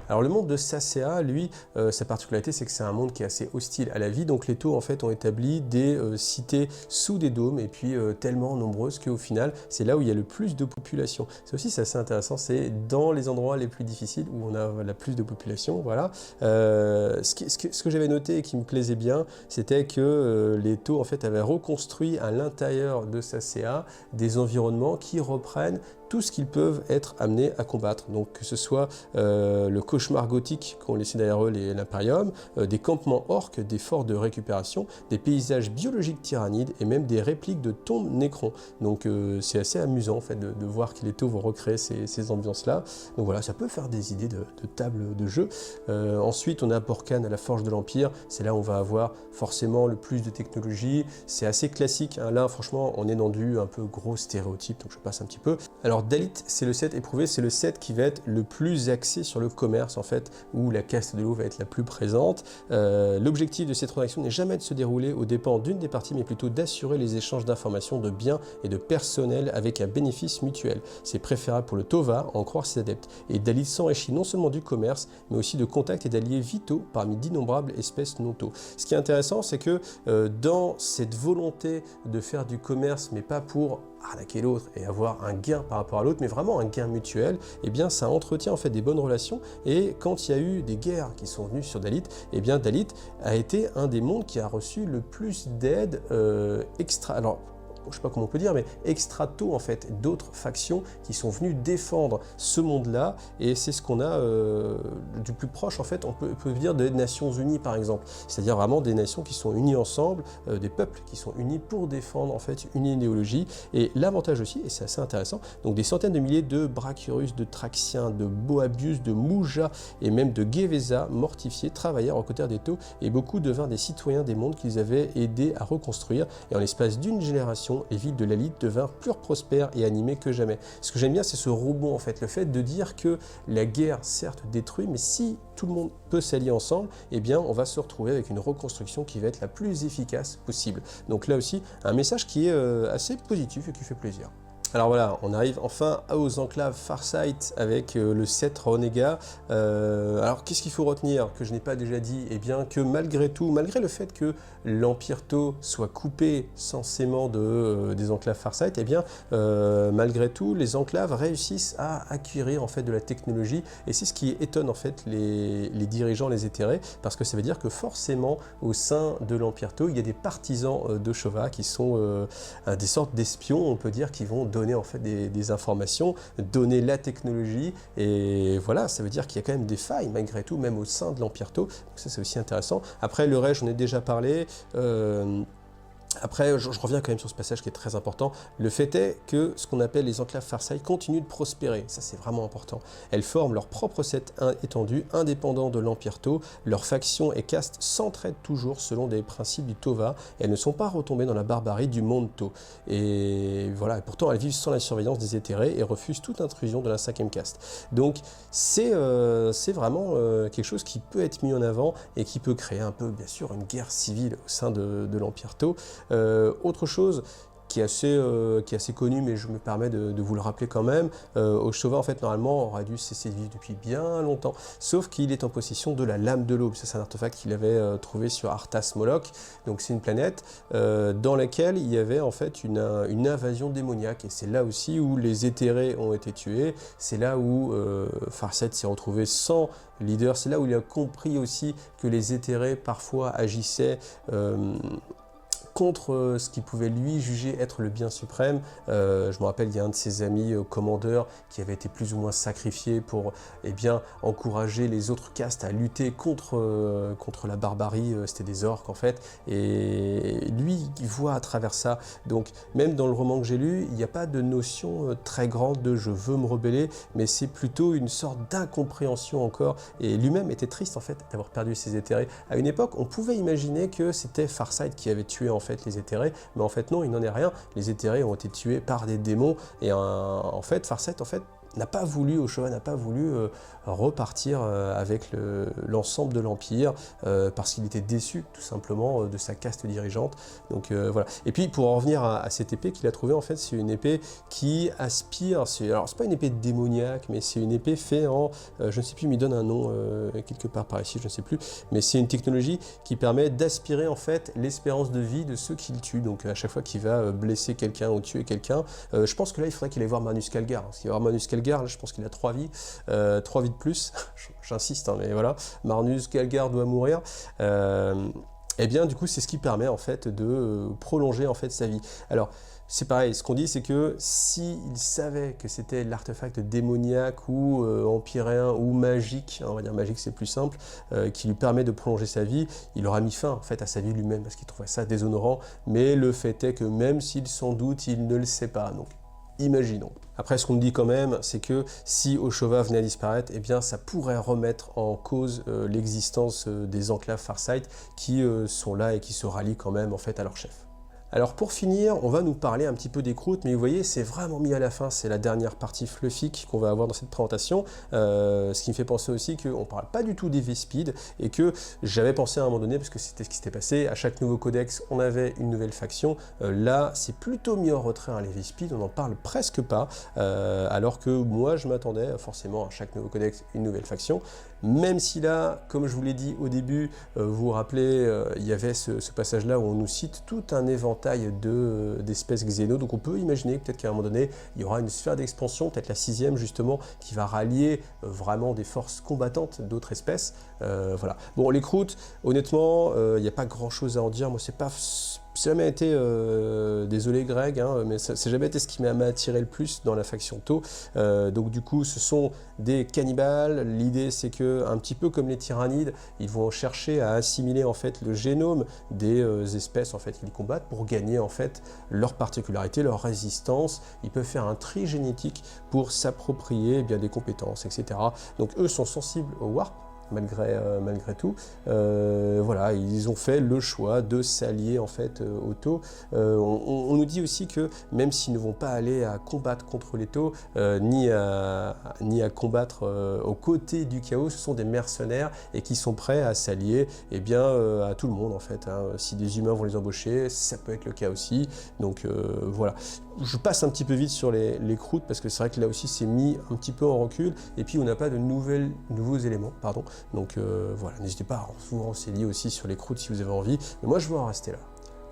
Alors le monde de Sacea, lui, sa particularité, c'est que c'est un monde qui est assez hostile à la vie. Donc les Tau, en fait, ont établi des cités sous des dômes, et puis tellement nombreuses qu'au final, c'est là où il y a le plus de population. C'est aussi assez intéressant, c'est dans les endroits les plus difficiles où on a la plus de population, voilà. Ce que j'avais noté et qui me plaisait bien, c'était que les Tau, en fait, avaient reconstruit à l'intérieur de Sacea des environnements qui reprennent tout ce qu'ils peuvent être amenés à combattre. Donc que ce soit le cauchemar gothique qu'ont laissé derrière eux l'Imperium, des campements orques, des forts de récupération, des paysages biologiques tyrannides et même des répliques de tombes nécrons. Donc c'est assez amusant en fait de voir que les Tau vont recréer ces ambiances-là. Donc voilà, ça peut faire des idées de table de jeu. Ensuite, on a Porkan à la Forge de l'Empire. C'est là où on va avoir forcément le plus de technologie. C'est assez classique, hein. Là, franchement, on est dans du un peu gros stéréotype, donc je passe un petit peu. Alors Dalit, c'est le Seth éprouvé, c'est le Seth qui va être le plus axé sur le commerce en fait, où la caste de l'eau va être la plus présente. L'objectif de cette transaction n'est jamais de se dérouler aux dépens d'une des parties, mais plutôt d'assurer les échanges d'informations, de biens et de personnel avec un bénéfice mutuel. C'est préférable pour le Tova, à en croire ses adeptes. Et Dalit s'enrichit non seulement du commerce, mais aussi de contacts et d'alliés vitaux parmi d'innombrables espèces non Tau. Ce qui est intéressant, c'est que dans cette volonté de faire du commerce, mais pas pour arnaquer l'autre et avoir un gain par rapport à l'autre, mais vraiment un gain mutuel, et bien ça entretient en fait des bonnes relations. Et quand il y a eu des guerres qui sont venues sur Dalit, et bien Dalit a été un des mondes qui a reçu le plus d'aide extra. Alors, je sais pas comment on peut dire, mais extra Tau en fait, d'autres factions qui sont venues défendre ce monde-là, et c'est ce qu'on a du plus proche en fait, on peut dire des Nations Unies par exemple, c'est-à-dire vraiment des nations qui sont unies ensemble, des peuples qui sont unis pour défendre en fait une idéologie. Et l'avantage aussi, et c'est assez intéressant, donc des centaines de milliers de Brachyrus, de Traxiens, de Boabius, de Mouja et même de Geveza mortifiés travaillèrent aux côtés des Tau, et beaucoup devinrent des citoyens des mondes qu'ils avaient aidés à reconstruire, et en l'espace d'une génération, les villes de l'Alite devinrent plus prospères et animées que jamais. Ce que j'aime bien, c'est ce rebond en fait, le fait de dire que la guerre certes détruit, mais si tout le monde peut s'allier ensemble, eh bien on va se retrouver avec une reconstruction qui va être la plus efficace possible. Donc là aussi, un message qui est assez positif et qui fait plaisir. Alors voilà, on arrive enfin aux enclaves Farsight avec le 7 Renega. Alors qu'est-ce qu'il faut retenir que je n'ai pas déjà dit? Eh bien que malgré tout, malgré le fait que l'Empire Tau soit coupé censément des enclaves Farsight, eh bien malgré tout, les enclaves réussissent à acquérir en fait de la technologie, et c'est ce qui étonne en fait les dirigeants, les éthérés, parce que ça veut dire que forcément au sein de l'Empire Tau, il y a des partisans de Shova qui sont des sortes d'espions, on peut dire, qui vont donner en fait des informations, donner la technologie, et voilà, ça veut dire qu'il y a quand même des failles malgré tout, même au sein de l'Empire Tau. Donc ça c'est aussi intéressant. Après le reste, j'en ai déjà parlé. Après, je reviens quand même sur ce passage qui est très important. Le fait est que ce qu'on appelle les enclaves Farsight continuent de prospérer. Ça, c'est vraiment important. Elles forment leur propre set étendu, indépendant de l'Empire Tau. Leurs factions et castes s'entraident toujours selon des principes du Tova. Et elles ne sont pas retombées dans la barbarie du monde Tau. Et voilà, et pourtant, elles vivent sans la surveillance des éthérés et refusent toute intrusion de la 5e caste. Donc, c'est vraiment quelque chose qui peut être mis en avant et qui peut créer un peu, bien sûr, une guerre civile au sein de l'Empire Tau. Autre chose qui est assez connu, mais je me permets de vous le rappeler quand même, Oshova en fait normalement aurait dû cesser de vivre depuis bien longtemps, sauf qu'il est en possession de la lame de l'aube. Ça, c'est un artefact qu'il avait trouvé sur Arthas Moloch, donc c'est une planète dans laquelle il y avait en fait une invasion démoniaque, et c'est là aussi où les éthérés ont été tués, c'est là où Farsight s'est retrouvé sans leader, c'est là où il a compris aussi que les éthérés parfois agissaient contre ce qu'il pouvait lui juger être le bien suprême. Je me rappelle, il y a un de ses amis commandeurs qui avait été plus ou moins sacrifié pour encourager les autres castes à lutter contre la barbarie. C'était des orques en fait, et lui il voit à travers ça. Donc même dans le roman que j'ai lu, il n'y a pas de notion très grande de je veux me rebeller, mais c'est plutôt une sorte d'incompréhension encore, et lui-même était triste en fait d'avoir perdu ses éthérés. À une époque, on pouvait imaginer que c'était Farsight qui avait tué en fait les éthérés, mais en fait non, il n'en est rien. Les éthérés ont été tués par des démons, et en fait Farsight n'a pas voulu, Oshova n'a pas voulu repartir avec l'ensemble de l'Empire, parce qu'il était déçu tout simplement de sa caste dirigeante. Donc voilà. Et puis pour en revenir à cette épée qu'il a trouvée, en fait c'est une épée qui aspire, alors c'est pas une épée démoniaque, mais c'est une épée faite en, je ne sais plus, il me donne un nom quelque part par ici, je ne sais plus, mais c'est une technologie qui permet d'aspirer en fait l'espérance de vie de ceux qu'il tue. Donc à chaque fois qu'il va blesser quelqu'un ou tuer quelqu'un, je pense que là il faudrait qu'il aille voir Marnus Calgar, parce qu'il va voir Marnus Calgar, là, je pense qu'il a 3 vies de plus, j'insiste, hein, mais voilà, Marnus Calgar doit mourir. Et bien du coup c'est ce qui permet en fait de prolonger en fait sa vie. Alors c'est pareil, ce qu'on dit c'est que s'il savait que c'était l'artefact démoniaque ou empyréen ou magique, hein, on va dire magique c'est plus simple, qui lui permet de prolonger sa vie, il aura mis fin en fait à sa vie lui-même, parce qu'il trouvait ça déshonorant, mais le fait est que même s'il s'en doute, il ne le sait pas. Donc imaginons. Après, ce qu'on dit quand même, c'est que si Oshova venait à disparaître, eh bien, ça pourrait remettre en cause l'existence des enclaves Farsight qui sont là et qui se rallient quand même en fait à leur chef. Alors pour finir, on va nous parler un petit peu des croûtes, mais vous voyez, c'est vraiment mis à la fin, c'est la dernière partie fluffique qu'on va avoir dans cette présentation, ce qui me fait penser aussi qu'on ne parle pas du tout des Vespides, et que j'avais pensé à un moment donné, parce que c'était ce qui s'était passé, à chaque nouveau codex, on avait une nouvelle faction, là c'est plutôt mis en retrait, hein, les Vespides, on n'en parle presque pas, alors que moi je m'attendais forcément à chaque nouveau codex une nouvelle faction, même si là, comme je vous l'ai dit au début, vous vous rappelez, il y avait ce passage-là où on nous cite tout un éventail d'espèces xéno, donc on peut imaginer peut-être qu'à un moment donné, il y aura une sphère d'expansion, peut-être la 6e justement, qui va rallier vraiment des forces combattantes d'autres espèces. Voilà. Bon, les croûtes, honnêtement, il n'y a pas grand-chose à en dire, moi c'est pas... Ça n'a jamais été, désolé Greg, hein, mais ça n'a jamais été ce qui m'a attiré le plus dans la faction Tau. Donc du coup, ce sont des cannibales. L'idée, c'est que, un petit peu comme les tyrannides, ils vont chercher à assimiler en fait le génome des espèces en fait qu'ils combattent pour gagner en fait leur particularité, leur résistance. Ils peuvent faire un tri génétique pour s'approprier eh bien des compétences, etc. Donc eux sont sensibles au warp. Malgré tout, voilà, ils ont fait le choix de s'allier en fait aux Tau. On nous dit aussi que même s'ils ne vont pas aller à combattre contre les Tau, ni à combattre aux côtés du chaos, ce sont des mercenaires et qui sont prêts à s'allier eh bien à tout le monde en fait. Hein. Si des humains vont les embaucher, ça peut être le cas aussi. Donc voilà. je passe un petit peu vite sur les croûtes parce que c'est vrai que là aussi c'est mis un petit peu en recul et puis on n'a pas de nouveaux éléments, pardon. Donc voilà, n'hésitez pas à vous renseigner aussi sur les croûtes si vous avez envie, mais moi je vais en rester là.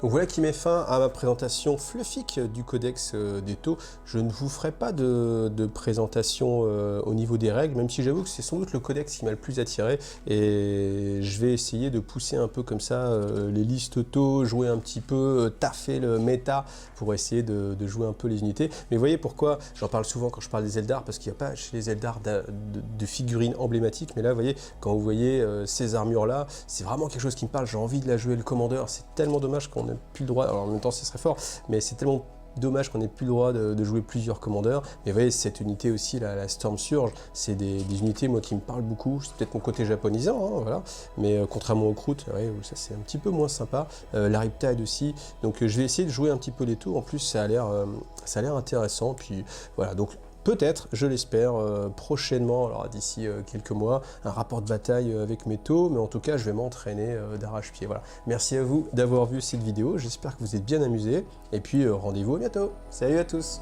Donc voilà qui met fin à ma présentation fluffique du codex des taux. Je ne vous ferai pas de présentation au niveau des règles, même si j'avoue que c'est sans doute le codex qui m'a le plus attiré. Et je vais essayer de pousser un peu comme ça les listes taux, jouer un petit peu, taffer le méta pour essayer de jouer un peu les unités. Mais vous voyez pourquoi j'en parle souvent quand je parle des Eldar, parce qu'il n'y a pas chez les Eldar de figurines emblématiques. Mais là, vous voyez, quand vous voyez ces armures-là, c'est vraiment quelque chose qui me parle. J'ai envie de la jouer le commandeur. C'est tellement dommage qu'on plus le droit, alors en même temps ce serait fort, mais c'est tellement dommage qu'on n'ait plus le droit de jouer plusieurs commandeurs. Mais vous voyez, cette unité aussi, la Storm Surge, c'est des unités moi qui me parlent beaucoup. C'est peut-être mon côté japonisant, hein, voilà. Mais contrairement aux croûtes, ouais, ça c'est un petit peu moins sympa. La Riptide aussi. Donc je vais essayer de jouer un petit peu les tours. En plus, ça a l'air intéressant. Puis voilà, donc peut-être, je l'espère, prochainement, alors d'ici quelques mois, un rapport de bataille avec mes taux, mais en tout cas, je vais m'entraîner d'arrache-pied. Voilà. Merci à vous d'avoir vu cette vidéo, j'espère que vous êtes bien amusés, et puis rendez-vous à bientôt. Salut à tous!